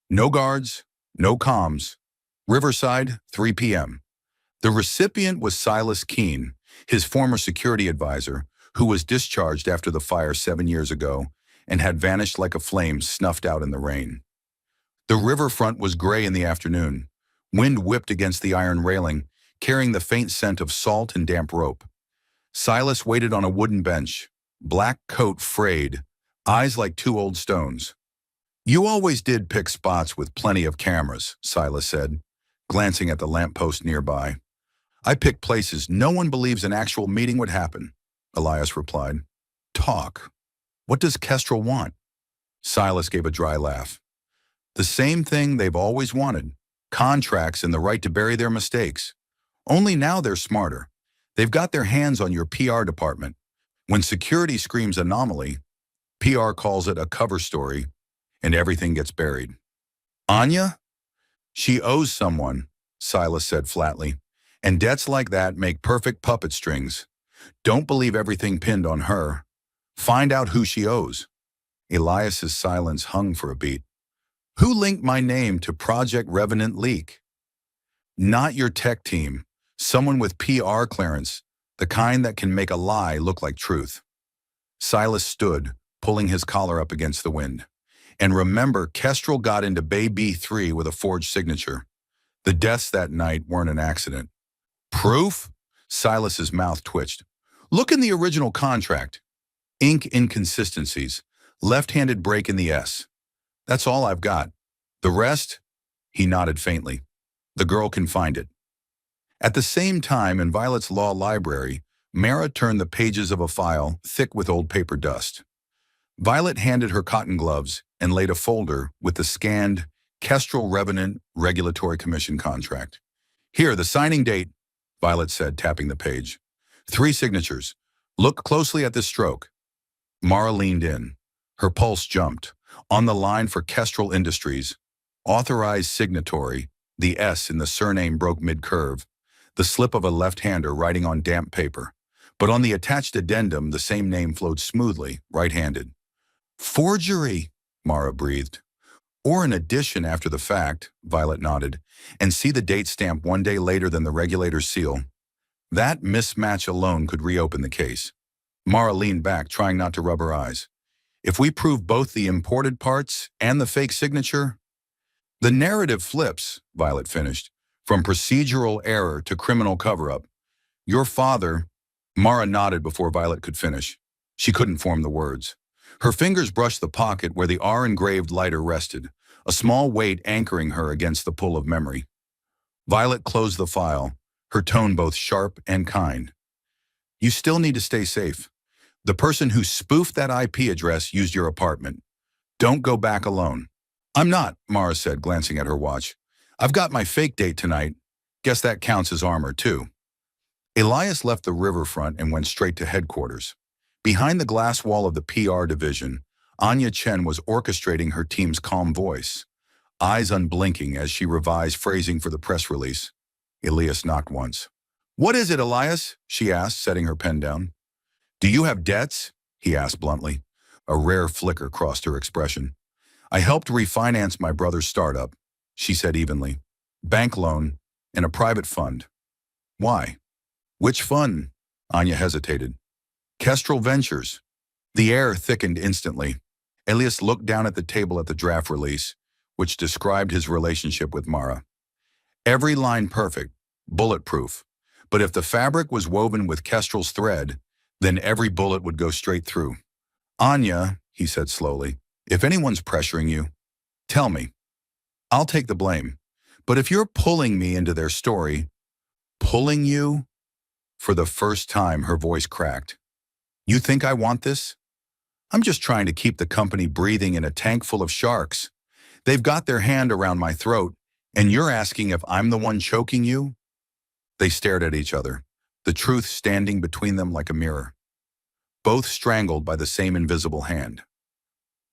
[SPEAKER 1] No guards, no comms. Riverside, 3 p.m. The recipient was Silas Keene, his former security advisor, who was discharged after the fire 7 years ago and had vanished like a flame snuffed out in the rain. The riverfront was gray in the afternoon. Wind whipped against the iron railing, carrying the faint scent of salt and damp rope. Silas waited on a wooden bench, black coat frayed, eyes like two old stones. You always did pick spots with plenty of cameras, Silas said, glancing at the lamppost nearby. I pick places no one believes an actual meeting would happen, Elias replied. Talk. What does Kestrel want? Silas gave a dry laugh. The same thing they've always wanted. Contracts and the right to bury their mistakes. Only now they're smarter. They've got their hands on your PR department. When security screams anomaly, PR calls it a cover story, and everything gets buried. Anya? She owes someone, Silas said flatly, and debts like that make perfect puppet strings. Don't believe everything pinned on her. Find out who she owes. Elias's silence hung for a beat. Who linked my name to Project Revenant leak? Not your tech team. Someone with PR clearance, the kind that can make a lie look like truth. Silas stood, pulling his collar up against the wind. And remember, Kestrel got into Bay B3 with a forged signature. The deaths that night weren't an accident. Proof? Silas's mouth twitched. Look in the original contract. Ink inconsistencies. Left-handed break in the S. That's all I've got. The rest? He nodded faintly. The girl can find it. At the same time, in Violet's law library, Mara turned the pages of a file thick with old paper dust. Violet handed her cotton gloves and laid a folder with the scanned Kestrel Revenant Regulatory Commission contract. Here, the signing date, Violet said, tapping the page. 3 signatures. Look closely at this stroke. Mara leaned in. Her pulse jumped. On the line for Kestrel Industries, authorized signatory, the S in the surname broke mid-curve, the slip of a left-hander writing on damp paper. But on the attached addendum, the same name flowed smoothly, right-handed. Forgery, Mara breathed. Or an addition after the fact, Violet nodded, and see the date stamp 1 day later than the regulator's seal. That mismatch alone could reopen the case. Mara leaned back, trying not to rub her eyes. If we prove both the imported parts and the fake signature, the narrative flips, Violet finished, from procedural error to criminal cover-up. Your father, Mara nodded before Violet could finish. She couldn't form the words. Her fingers brushed the pocket where the R-engraved lighter rested, a small weight anchoring her against the pull of memory. Violet closed the file, her tone both sharp and kind. You still need to stay safe. The person who spoofed that IP address used your apartment. Don't go back alone. I'm not, Mara said, glancing at her watch. I've got my fake date tonight. Guess that counts as armor, too. Elias left the riverfront and went straight to headquarters. Behind the glass wall of the PR division, Anya Chen was orchestrating her team's calm voice, eyes unblinking as she revised phrasing for the press release. Elias knocked once. What is it, Elias? She asked, setting her pen down. Do you have debts? He asked bluntly. A rare flicker crossed her expression. I helped refinance my brother's startup, she said evenly. Bank loan and a private fund. Why? Which fund? Anya hesitated. Kestrel Ventures. The air thickened instantly. Elias looked down at the table at the draft release, which described his relationship with Mara. Every line perfect, bulletproof. But if the fabric was woven with Kestrel's thread, then every bullet would go straight through. Anya, he said slowly, if anyone's pressuring you, tell me. I'll take the blame. But if you're pulling me into their story, pulling you? For the first time, her voice cracked. You think I want this? I'm just trying to keep the company breathing in a tank full of sharks. They've got their hand around my throat, and you're asking if I'm the one choking you? They stared at each other, the truth standing between them like a mirror. Both strangled by the same invisible hand.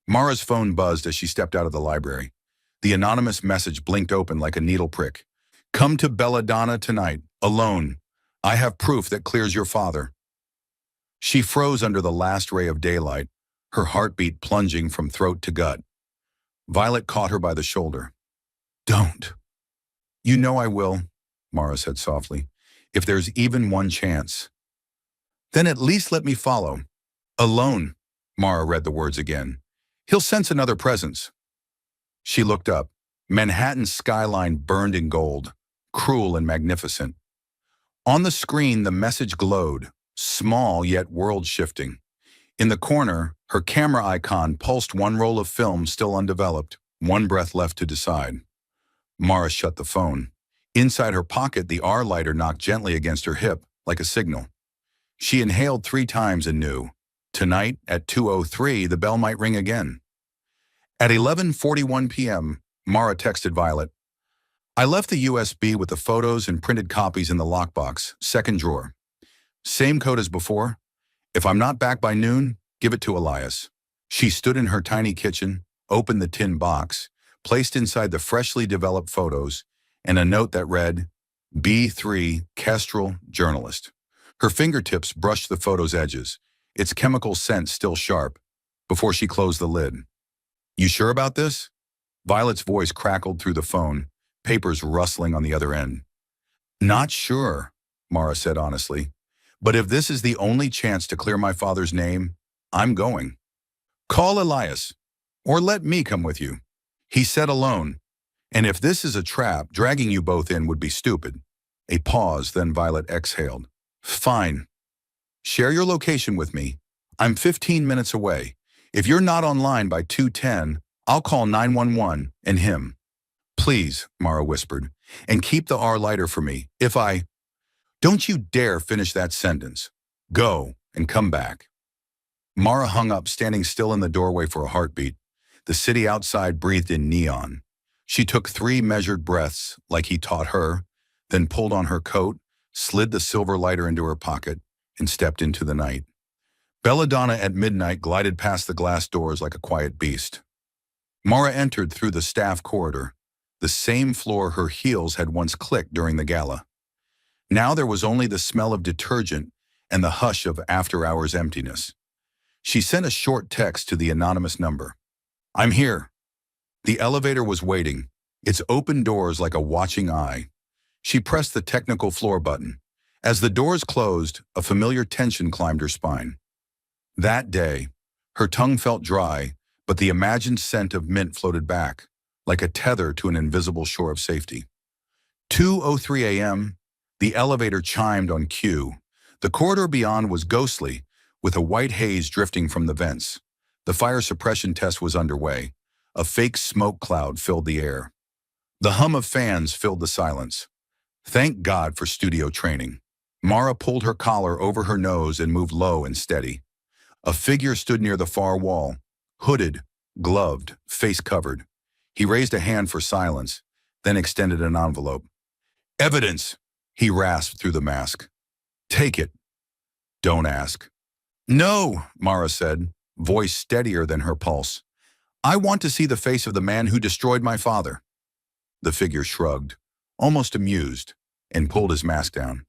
[SPEAKER 1] Mara's phone buzzed as she stepped out of the library. The anonymous message blinked open like a needle prick. Come to Belladonna tonight, alone. I have proof that clears your father. She froze under the last ray of daylight, her heartbeat plunging from throat to gut. Violet caught her by the shoulder. Don't. You know I will, Mara said softly, if there's even one chance. Then at least let me follow. Alone, Mara read the words again. He'll sense another presence. She looked up. Manhattan's skyline burned in gold, cruel and magnificent. On the screen, the message glowed, small yet world-shifting. In the corner, her camera icon pulsed one roll of film still undeveloped, one breath left to decide. Mara shut the phone. Inside her pocket, the R lighter knocked gently against her hip, like a signal. She inhaled 3 times and knew. Tonight, at 2:03, the bell might ring again. At 11:41 p.m., Mara texted Violet, "I left the USB with the photos and printed copies in the lockbox, second drawer. Same code as before. If I'm not back by noon, give it to Elias." She stood in her tiny kitchen, opened the tin box, placed inside the freshly developed photos, and a note that read, B3 Kestrel Journalist. Her fingertips brushed the photo's edges, its chemical scent still sharp, before she closed the lid. "You sure about this?" Violet's voice crackled through the phone, papers rustling on the other end. "Not sure," Mara said honestly. "But if this is the only chance to clear my father's name, I'm going. Call Elias, or let me come with you." He said alone, "And if this is a trap, dragging you both in would be stupid." A pause, then Violet exhaled. "Fine. Share your location with me. I'm 15 minutes away. If you're not online by 2:10, I'll call 911 and him." "Please," Mara whispered, "and keep the R lighter for me. If I..." "Don't you dare finish that sentence. Go and come back." Mara hung up, standing still in the doorway for a heartbeat. The city outside breathed in neon. She took 3 measured breaths, like he taught her, then pulled on her coat, slid the silver lighter into her pocket, and stepped into the night. Belladonna at midnight glided past the glass doors like a quiet beast. Mara entered through the staff corridor, the same floor her heels had once clicked during the gala. Now there was only the smell of detergent and the hush of after-hours emptiness. She sent a short text to the anonymous number. "I'm here." The elevator was waiting, its open doors like a watching eye. She pressed the technical floor button. As the doors closed, a familiar tension climbed her spine. That day, her tongue felt dry, but the imagined scent of mint floated back, like a tether to an invisible shore of safety. 2:03 a.m., the elevator chimed on cue. The corridor beyond was ghostly, with a white haze drifting from the vents. The fire suppression test was underway. A fake smoke cloud filled the air. The hum of fans filled the silence. Thank God for studio training. Mara pulled her collar over her nose and moved low and steady. A figure stood near the far wall, hooded, gloved, face covered. He raised a hand for silence, then extended an envelope. "Evidence," he rasped through the mask. "Take it. Don't ask." "No," Mara said, voice steadier than her pulse. "I want to see the face of the man who destroyed my father." The figure shrugged, almost amused, and pulled his mask down.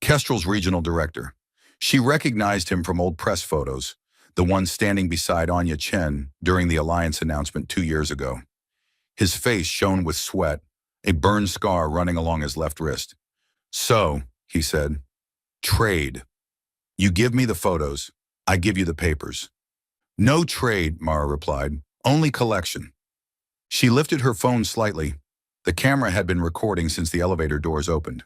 [SPEAKER 1] Kestrel's regional director. She recognized him from old press photos, the one standing beside Anya Chen during the alliance announcement 2 years ago. His face shone with sweat, a burn scar running along his left wrist. "So," he said, "trade. You give me the photos, I give you the papers." "No trade," Mara replied, "only collection." She lifted her phone slightly. The camera had been recording since the elevator doors opened.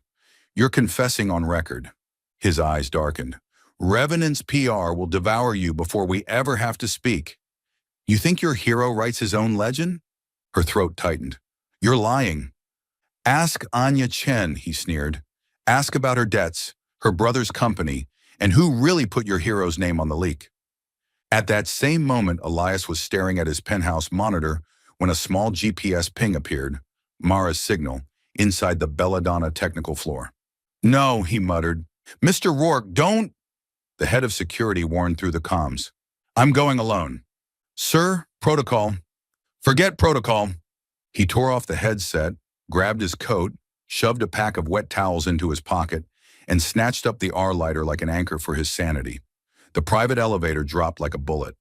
[SPEAKER 1] "You're confessing on record." His eyes darkened. "Revenant's PR will devour you before we ever have to speak." "You think your hero writes his own legend?" Her throat tightened. "You're lying." "Ask Anya Chen," he sneered. "Ask about her debts, her brother's company, and who really put your hero's name on the leak." At that same moment, Elias was staring at his penthouse monitor when a small GPS ping appeared, Mara's signal, inside the Belladonna technical floor. "No," he muttered. "Mr. Rourke, don't..." The head of security warned through the comms. "I'm going alone." "Sir, protocol." "Forget protocol." He tore off the headset, grabbed his coat, shoved a pack of wet towels into his pocket, and snatched up the R lighter like an anchor for his sanity. The private elevator dropped like a bullet.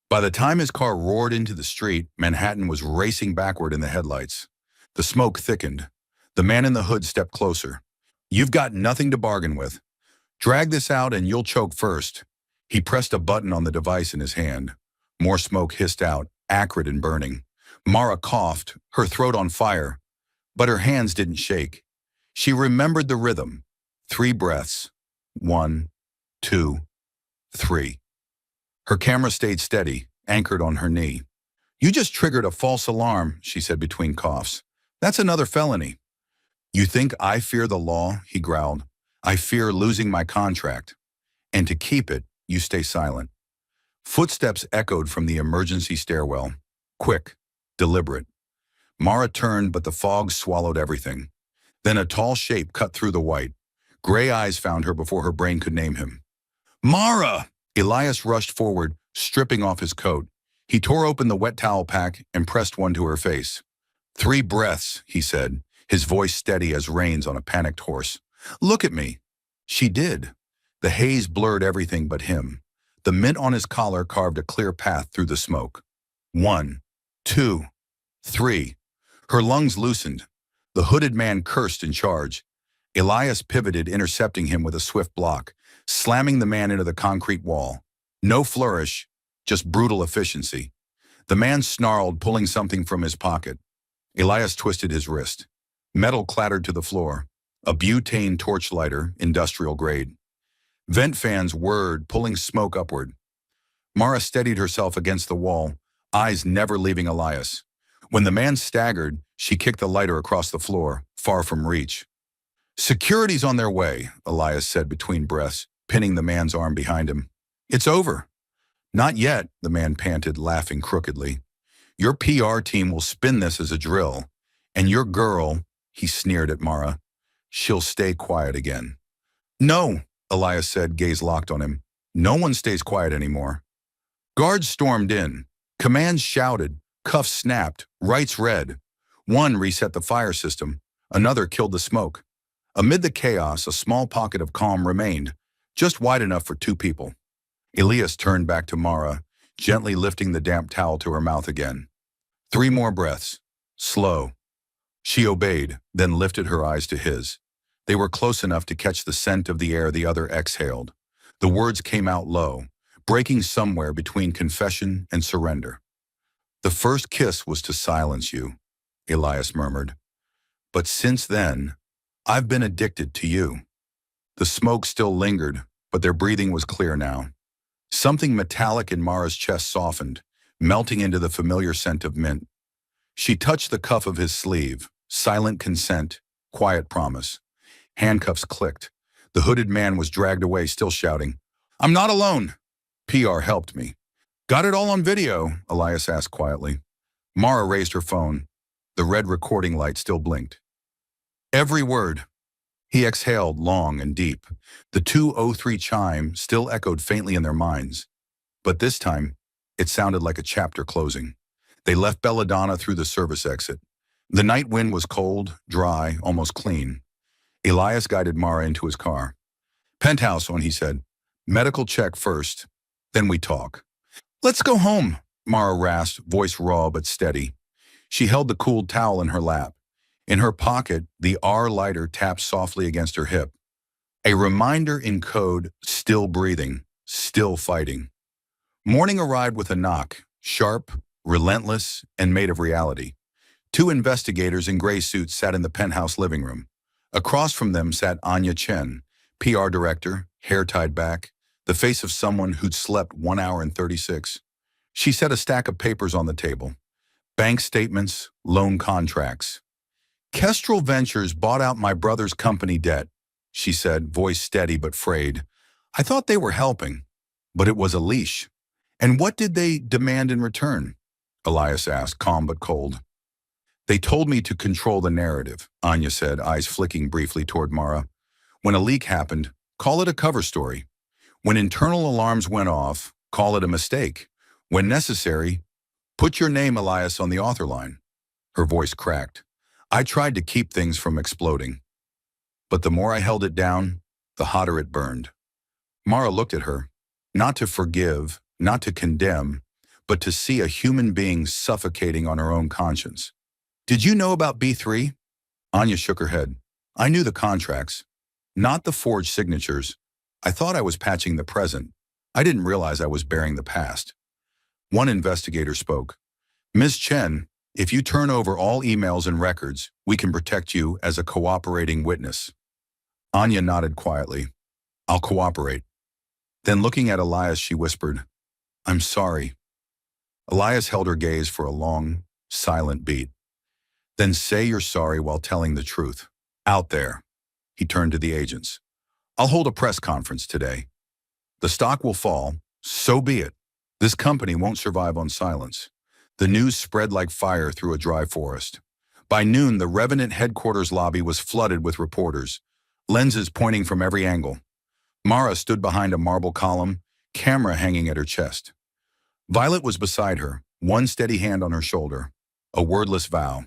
[SPEAKER 1] By the time his car roared into the street, Manhattan was racing backward in the headlights. The smoke thickened. The man in the hood stepped closer. "You've got nothing to bargain with. Drag this out and you'll choke first." He pressed a button on the device in his hand. More smoke hissed out, acrid and burning. Mara coughed, her throat on fire, but her hands didn't shake. She remembered the rhythm. 3 breaths. 1, 2, 3. Her camera stayed steady, anchored on her knee. You just triggered a false alarm, she said between coughs. That's another felony. You think I fear the law? He growled. I fear losing my contract. And to keep it, you stay silent. Footsteps echoed from the emergency stairwell. Quick, deliberate. Mara turned, but the fog swallowed everything. Then a tall shape cut through the white. Gray eyes found her before her brain could name him. Mara! Elias rushed forward, stripping off his coat. He tore open the wet towel pack and pressed one to her face. 3 breaths, he said, his voice steady as reins on a panicked horse. Look at me. She did. The haze blurred everything but him. The mint on his collar carved a clear path through the smoke. 1, 2, 3. Her lungs loosened. The hooded man cursed in charge. Elias pivoted, intercepting him with a swift block, slamming the man into the concrete wall. No flourish, just brutal efficiency. The man snarled, pulling something from his pocket. Elias twisted his wrist. Metal clattered to the floor. A butane torch lighter, industrial grade. Vent fans whirred, pulling smoke upward. Mara steadied herself against the wall, eyes never leaving Elias. When the man staggered, she kicked the lighter across the floor, far from reach. Security's on their way, Elias said between breaths, pinning the man's arm behind him. It's over. Not yet, the man panted, laughing crookedly. Your PR team will spin this as a drill. And your girl, he sneered at Mara, she'll stay quiet again. No, Elias said, gaze locked on him. No one stays quiet anymore. Guards stormed in. Commands shouted. Cuffs snapped. Rights read. One reset the fire system. Another killed the smoke. Amid the chaos, a small pocket of calm remained, just wide enough for 2 people. Elias turned back to Mara, gently lifting the damp towel to her mouth again. 3 more breaths. Slow. She obeyed, then lifted her eyes to his. They were close enough to catch the scent of the air the other exhaled. The words came out low, breaking somewhere between confession and surrender. The first kiss was to silence you, Elias murmured. But since then, I've been addicted to you. The smoke still lingered, but their breathing was clear now. Something metallic in Mara's chest softened, melting into the familiar scent of mint. She touched the cuff of his sleeve, silent consent, quiet promise. Handcuffs clicked. The hooded man was dragged away, still shouting, I'm not alone. PR helped me. Got it all on video, Elias asked quietly. Mara raised her phone. The red recording light still blinked. Every word. He exhaled long and deep. The 2:03 chime still echoed faintly in their minds. But this time, it sounded like a chapter closing. They left Belladonna through the service exit. The night wind was cold, dry, almost clean. Elias guided Mara into his car. Penthouse on, he said. Medical check first, then we talk. Let's go home, Mara rasped, voice raw but steady. She held the cooled towel in her lap. In her pocket, the R lighter tapped softly against her hip. A reminder in code, still breathing, still fighting. Morning arrived with a knock, sharp, relentless, and made of reality. 2 investigators in gray suits sat in the penthouse living room. Across from them sat Anya Chen, PR director, hair tied back, the face of someone who'd slept 1 hour and 36. She set a stack of papers on the table. Bank statements, loan contracts. Kestrel Ventures bought out my brother's company debt, she said, voice steady but frayed. I thought they were helping, but it was a leash. And what did they demand in return? Elias asked, calm but cold. They told me to control the narrative, Anya said, eyes flicking briefly toward Mara. When a leak happened, call it a cover story. When internal alarms went off, call it a mistake. When necessary, put your name, Elias, on the author line. Her voice cracked. I tried to keep things from exploding. But the more I held it down, the hotter it burned. Mara looked at her, not to forgive, not to condemn, but to see a human being suffocating on her own conscience. Did you know about B3? Anya shook her head. I knew the contracts, not the forged signatures. I thought I was patching the present. I didn't realize I was bearing the past. One investigator spoke. Ms. Chen, if you turn over all emails and records, we can protect you as a cooperating witness. Anya nodded quietly. I'll cooperate. Then looking at Elias, she whispered, "I'm sorry." Elias held her gaze for a long, silent beat. "Then say you're sorry while telling the truth. Out there." He turned to the agents. "I'll hold a press conference today. The stock will fall, so be it. This company won't survive on silence." The news spread like fire through a dry forest. By noon, the Revenant headquarters lobby was flooded with reporters, lenses pointing from every angle. Mara stood behind a marble column, camera hanging at her chest. Violet was beside her, one steady hand on her shoulder, a wordless vow.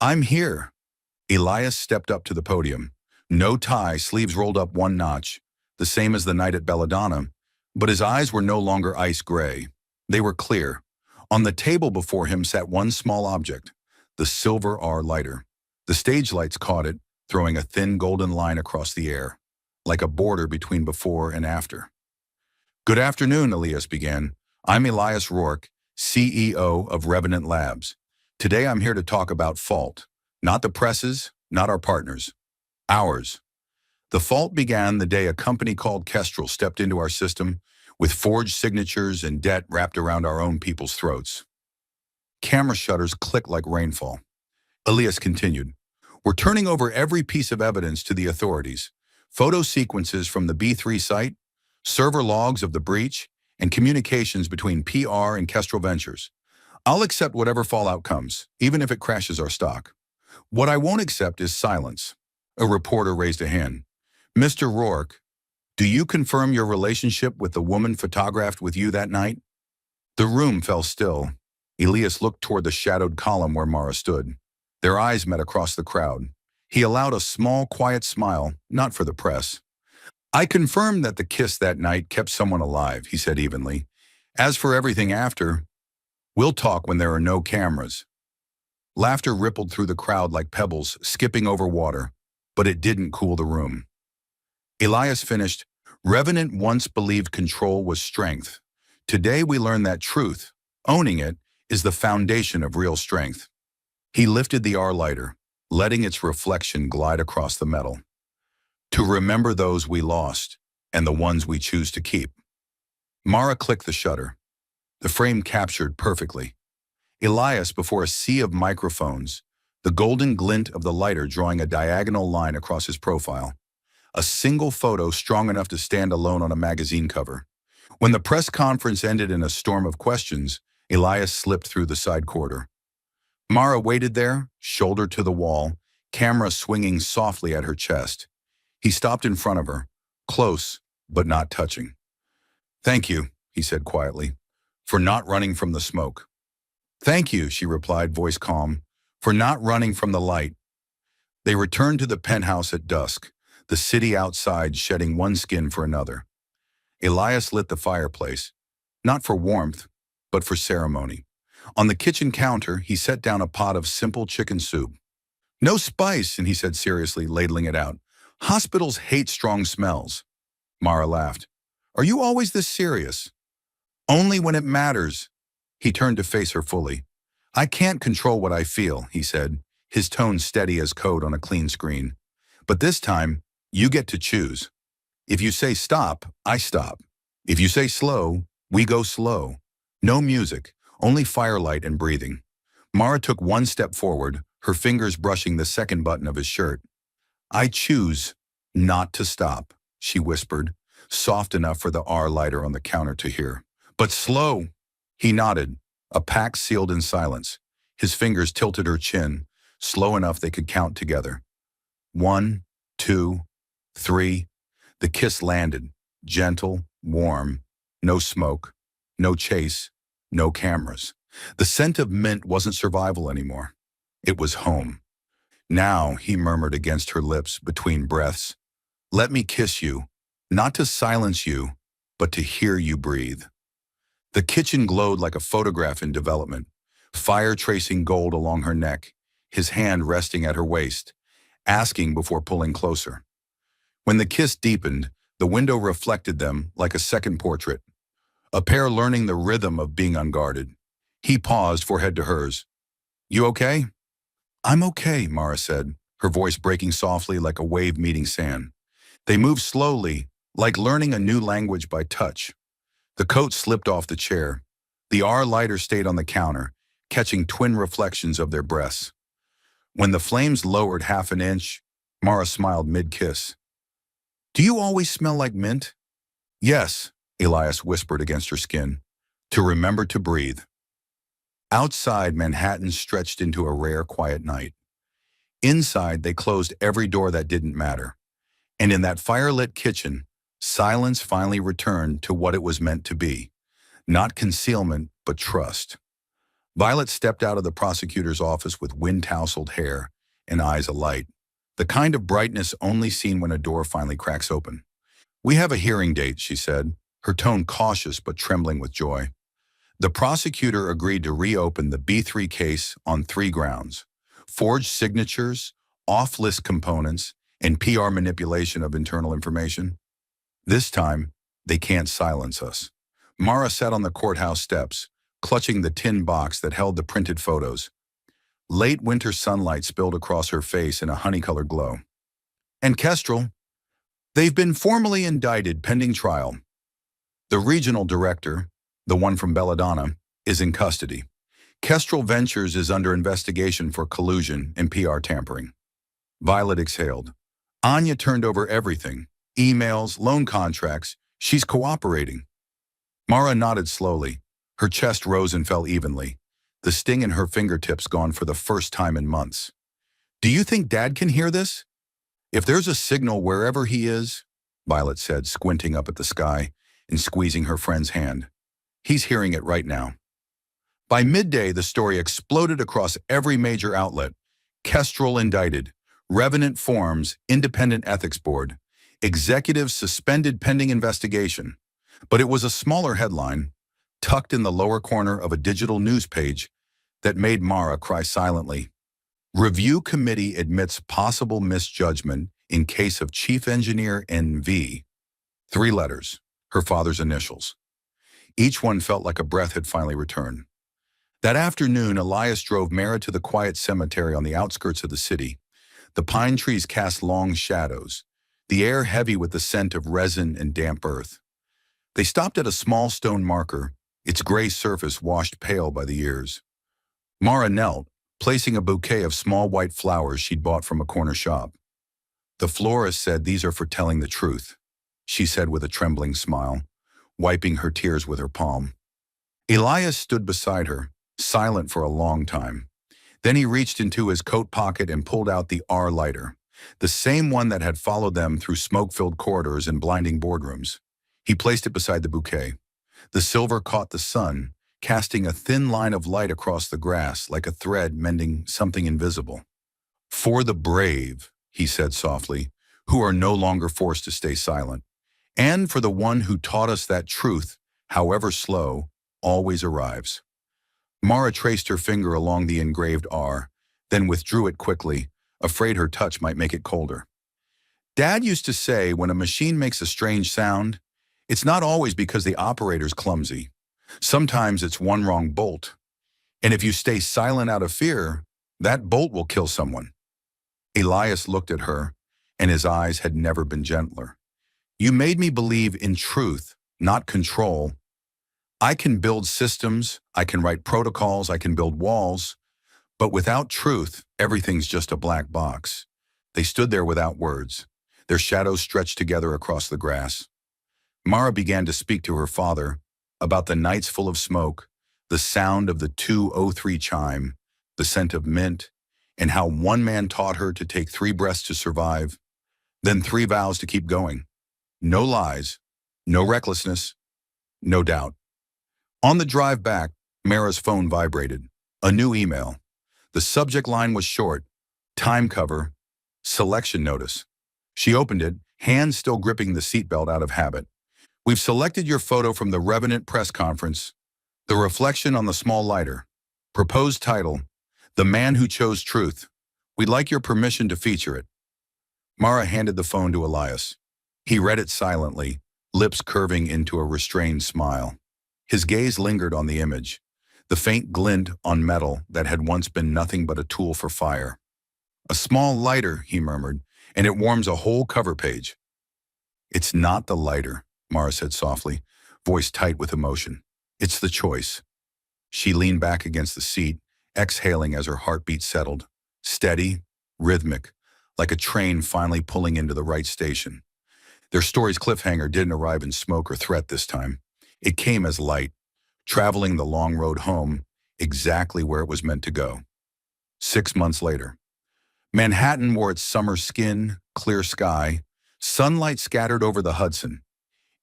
[SPEAKER 1] "I'm here." Elias stepped up to the podium. No tie, sleeves rolled up one notch, the same as the night at Belladonna, but his eyes were no longer ice gray. They were clear. On the table before him sat one small object, the silver R lighter. The stage lights caught it, throwing a thin golden line across the air, like a border between before and after. "Good afternoon," Elias began. "I'm Elias Rourke, CEO of Revenant Labs. Today I'm here to talk about Fault. Not the presses, not our partners. Ours. The fault began the day a company called Kestrel stepped into our system with forged signatures and debt wrapped around our own people's throats." Camera shutters clicked like rainfall. Elias continued, "We're turning over every piece of evidence to the authorities. Photo sequences from the B3 site, server logs of the breach, and communications between PR and Kestrel Ventures. I'll accept whatever fallout comes, even if it crashes our stock. What I won't accept is silence." A reporter raised a hand. "Mr. Rourke, do you confirm your relationship with the woman photographed with you that night?" The room fell still. Elias looked toward the shadowed column where Mara stood. Their eyes met across the crowd. He allowed a small, quiet smile, not for the press. "I confirm that the kiss that night kept someone alive," he said evenly. "As for everything after, we'll talk when there are no cameras." Laughter rippled through the crowd like pebbles skipping over water, but it didn't cool the room. Elias finished, "Revenant once believed control was strength. Today we learn that truth, owning it, is the foundation of real strength." He lifted the R lighter, letting its reflection glide across the metal. "To remember those we lost, and the ones we choose to keep." Mara clicked the shutter. The frame captured perfectly. Elias before a sea of microphones, the golden glint of the lighter drawing a diagonal line across his profile. A single photo strong enough to stand alone on a magazine cover. When the press conference ended in a storm of questions, Elias slipped through the side corridor. Mara waited there, shoulder to the wall, camera swinging softly at her chest. He stopped in front of her, close, but not touching. "Thank you," he said quietly, "for not running from the smoke." "Thank you," she replied, voice calm, "for not running from the light." They returned to the penthouse at dusk, the city outside shedding one skin for another. Elias lit the fireplace, not for warmth, but for ceremony. On the kitchen counter, he set down a pot of simple chicken soup. "No spice," and he said seriously, ladling it out. "Hospitals hate strong smells." Mara laughed. "Are you always this serious?" "Only when it matters." He turned to face her fully. "I can't control what I feel," he said, his tone steady as code on a clean screen. "But this time, you get to choose. If you say stop, I stop. If you say slow, we go slow. No music, only firelight and breathing." Mara took one step forward, her fingers brushing the second button of his shirt. "I choose not to stop," she whispered, soft enough for the R lighter on the counter to hear. "But slow." He nodded, a pact sealed in silence. His fingers tilted her chin, slow enough they could count together. 1, 2, 3. The kiss landed, gentle, warm, no smoke, no chase, no cameras. The scent of mint wasn't survival anymore. It was home. "Now," he murmured against her lips between breaths, "let me kiss you, not to silence you, but to hear you breathe." The kitchen glowed like a photograph in development, fire tracing gold along her neck, his hand resting at her waist, asking before pulling closer. When the kiss deepened, the window reflected them like a second portrait, a pair learning the rhythm of being unguarded. He paused, forehead to hers. "You okay?" "I'm okay," Mara said, her voice breaking softly like a wave meeting sand. They moved slowly, Like learning a new language by touch. The coat slipped off the chair. The R lighter stayed on the counter, catching twin reflections of their breaths. When the flames lowered half an inch, Mara smiled mid-kiss. Do you always smell like mint? Yes, Elias whispered against her skin. To remember to breathe. Outside, Manhattan stretched into a rare, quiet night. Inside, they closed every door that didn't matter. And in that fire-lit kitchen, silence finally returned to what it was meant to be. Not concealment, but trust. Violet stepped out of the prosecutor's office with wind-tousled hair and eyes alight, the kind of brightness only seen when a door finally cracks open. We have a hearing date, she said, her tone cautious but trembling with joy. The prosecutor agreed to reopen the B3 case on 3 grounds: forged signatures, off-list components, and PR manipulation of internal information. This time, they can't silence us. Mara sat on the courthouse steps, clutching the tin box that held the printed photos. Late winter sunlight spilled across her face in a honey-colored glow. And Kestrel, they've been formally indicted pending trial. The regional director, the one from Belladonna, is in custody. Kestrel Ventures is under investigation for collusion and PR tampering. Violet exhaled. Anya turned over everything. Emails, loan contracts. She's cooperating. Mara nodded slowly. Her chest rose and fell evenly, the sting in her fingertips gone for the first time in months. Do you think Dad can hear this? If there's a signal wherever he is, Violet said, squinting up at the sky and squeezing her friend's hand. He's hearing it right now. By midday, the story exploded across every major outlet. Kestrel indicted. Revenant forms independent ethics board. Executives suspended pending investigation. But it was a smaller headline, tucked in the lower corner of a digital news page, that made Mara cry silently. Review committee admits possible misjudgment in case of chief engineer NV. 3 letters, her father's initials. Each one felt like a breath had finally returned. That afternoon, Elias drove Mara to the quiet cemetery on the outskirts of the city. The pine trees cast long shadows, the air heavy with the scent of resin and damp earth. They stopped at a small stone marker, its gray surface washed pale by the years. Mara knelt, placing a bouquet of small white flowers she'd bought from a corner shop. The florist said these are for telling the truth, she said with a trembling smile, wiping her tears with her palm. Elias stood beside her, silent for a long time. Then he reached into his coat pocket and pulled out the R lighter, the same one that had followed them through smoke-filled corridors and blinding boardrooms. He placed it beside the bouquet. The silver caught the sun, casting a thin line of light across the grass like a thread mending something invisible. For the brave, he said softly, who are no longer forced to stay silent. And for the one who taught us that truth, however slow, always arrives. Mara traced her finger along the engraved R, then withdrew it quickly, afraid her touch might make it colder. Dad used to say when a machine makes a strange sound, it's not always because the operator's clumsy. Sometimes it's one wrong bolt. And if you stay silent out of fear, that bolt will kill someone. Elias looked at her, and his eyes had never been gentler. You made me believe in truth, not control. I can build systems, I can write protocols, I can build walls, but without truth, everything's just a black box. They stood there without words, their shadows stretched together across the grass. Mara began to speak to her father about the nights full of smoke, the sound of the 2:03 chime, the scent of mint, and how one man taught her to take 3 breaths to survive, then 3 vows to keep going. No lies, no recklessness, no doubt. On the drive back, Mara's phone vibrated. A new email. The subject line was short, time cover, selection notice. She opened it, hands still gripping the seatbelt out of habit. We've selected your photo from the Revenant press conference. The reflection on the small lighter. Proposed title, The Man Who Chose Truth. We'd like your permission to feature it. Mara handed the phone to Elias. He read it silently, lips curving into a restrained smile. His gaze lingered on the image, the faint glint on metal that had once been nothing but a tool for fire. A small lighter, he murmured, and it warms a whole cover page. It's not the lighter, Mara said softly, voice tight with emotion. It's the choice. She leaned back against the seat, exhaling as her heartbeat settled. Steady, rhythmic, like a train finally pulling into the right station. Their story's cliffhanger didn't arrive in smoke or threat this time. It came as light, traveling the long road home, exactly where it was meant to go. 6 months later, Manhattan wore its summer skin, clear sky, sunlight scattered over the Hudson.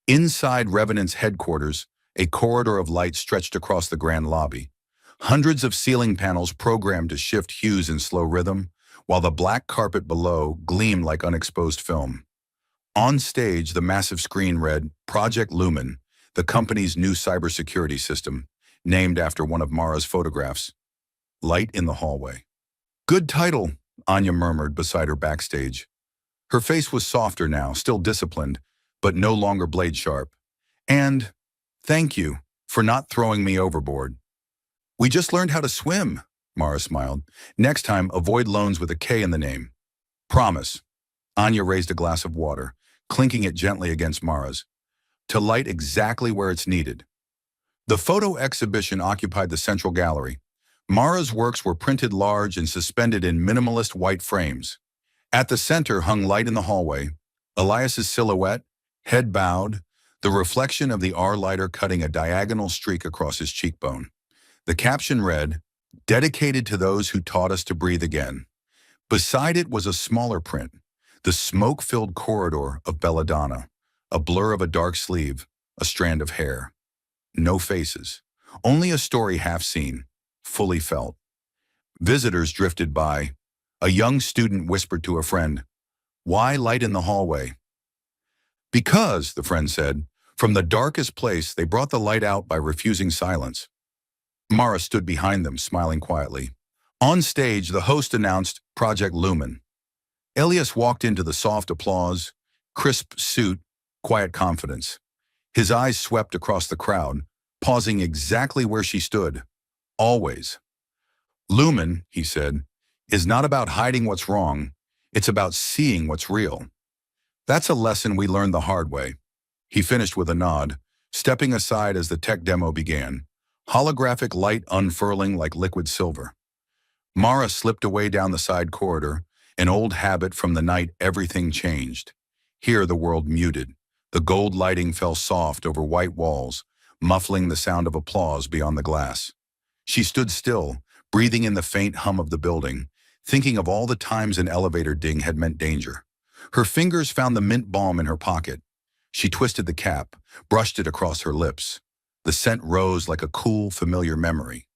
[SPEAKER 1] Inside Revenant's headquarters, a corridor of light stretched across the grand lobby. Hundreds of ceiling panels programmed to shift hues in slow rhythm, while the black carpet below gleamed like unexposed film. On stage, the massive screen read, Project Lumen, the company's new cybersecurity system, named after one of Mara's photographs. Light in the hallway. Good title, Anya murmured beside her backstage. Her face was softer now, still disciplined, but no longer blade sharp. And, thank you for not throwing me overboard. We just learned how to swim, Mara smiled. Next time, avoid loans with a K in the name. Promise. Anya raised a glass of water, clinking it gently against Mara's, to light exactly where it's needed. The photo exhibition occupied the central gallery. Mara's works were printed large and suspended in minimalist white frames. At the center hung light in the hallway, Elias's silhouette, head bowed, the reflection of the R-lighter cutting a diagonal streak across his cheekbone. The caption read, Dedicated to those who taught us to breathe again. Beside it was a smaller print, the smoke-filled corridor of Belladonna, a blur of a dark sleeve, a strand of hair. No faces, only a story half seen, fully felt. Visitors drifted by. A young student whispered to a friend, Why light in the hallway? Because, the friend said, from the darkest place they brought the light out by refusing silence. Mara stood behind them, smiling quietly. On stage, the host announced Project Lumen. Elias walked into the soft applause, crisp suit, quiet confidence. His eyes swept across the crowd, pausing exactly where she stood. Always. Lumen, he said, is not about hiding what's wrong. It's about seeing what's real. That's a lesson we learned the hard way. He finished with a nod, stepping aside as the tech demo began, holographic light unfurling like liquid silver. Mara slipped away down the side corridor, an old habit from the night everything changed. Here the world muted. The gold lighting fell soft over white walls, muffling the sound of applause beyond the glass. She stood still, breathing in the faint hum of the building, thinking of all the times an elevator ding had meant danger. Her fingers found the mint balm in her pocket. She twisted the cap, brushed it across her lips. The scent rose like a cool, familiar memory.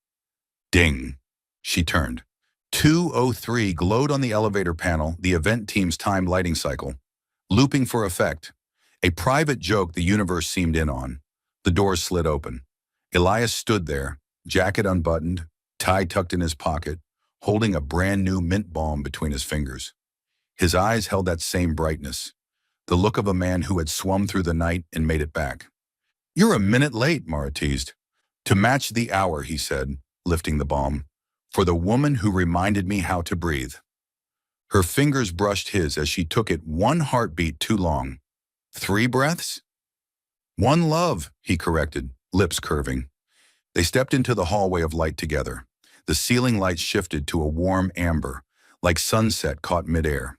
[SPEAKER 1] Ding. She turned. 2:03 glowed on the elevator panel, the event team's time lighting cycle. Looping for effect. A private joke the universe seemed in on. The doors slid open. Elias stood there, jacket unbuttoned, tie tucked in his pocket, holding a brand new mint balm between his fingers. His eyes held that same brightness, the look of a man who had swum through the night and made it back. You're a minute late, Mara teased. To match the hour, he said, lifting the balm, for the woman who reminded me how to breathe. Her fingers brushed his as she took it one heartbeat too long. 3 breaths? One love, he corrected, lips curving. They stepped into the hallway of light together. The ceiling lights shifted to a warm amber, like sunset caught midair.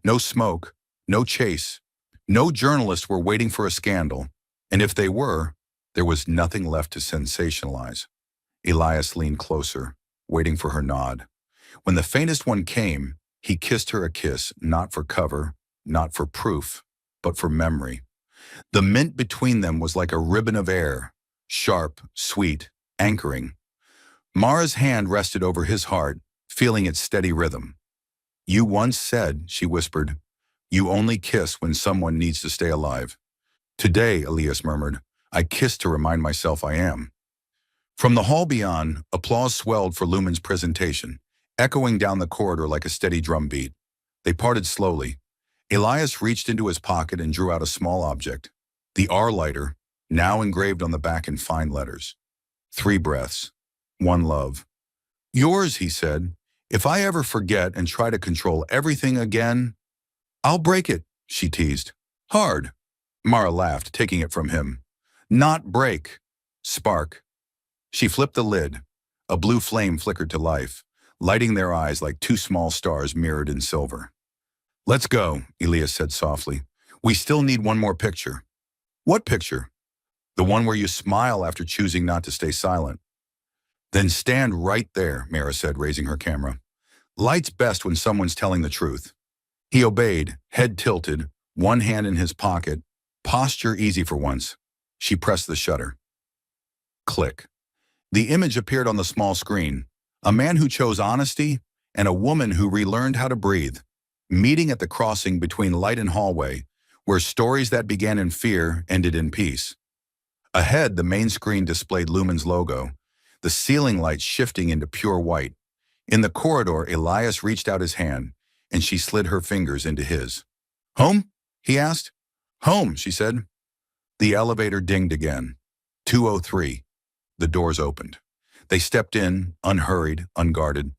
[SPEAKER 1] No smoke, no chase. No journalists were waiting for a scandal, and if they were, there was nothing left to sensationalize. Elias leaned closer, waiting for her nod. When the faintest one came, he kissed her a kiss, not for cover, not for proof, but for memory. The mint between them was like a ribbon of air, sharp, sweet, anchoring. Mara's hand rested over his heart, feeling its steady rhythm. You once said, she whispered, you only kiss when someone needs to stay alive. Today, Elias murmured, I kiss to remind myself I am. From the hall beyond, applause swelled for Lumen's presentation, echoing down the corridor like a steady drumbeat. They parted slowly. Elias reached into his pocket and drew out a small object, the R-lighter, now engraved on the back in fine letters. 3 breaths, 1 love. Yours, he said. If I ever forget and try to control everything again, I'll break it, she teased. Hard. Mara laughed, taking it from him. Not break. Spark. She flipped the lid. A blue flame flickered to life, lighting their eyes like two small stars mirrored in silver. Let's go, Elias said softly. We still need one more picture. What picture? The one where you smile after choosing not to stay silent. Then stand right there, Mara said, raising her camera. Light's best when someone's telling the truth. He obeyed, head tilted, one hand in his pocket, posture easy for once. She pressed the shutter. Click. The image appeared on the small screen. A man who chose honesty and a woman who relearned how to breathe, meeting at the crossing between light and hallway, where stories that began in fear ended in peace. Ahead, the main screen displayed Lumen's logo, the ceiling lights shifting into pure white. In the corridor, Elias reached out his hand, and she slid her fingers into his. Home? He asked. Home, she said. The elevator dinged again. 203. The doors opened. They stepped in, unhurried, unguarded.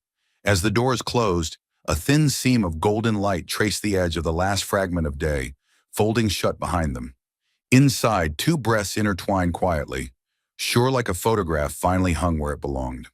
[SPEAKER 1] As the doors closed, a thin seam of golden light traced the edge of the last fragment of day, folding shut behind them. Inside, two breaths intertwined quietly, sure like a photograph finally hung where it belonged.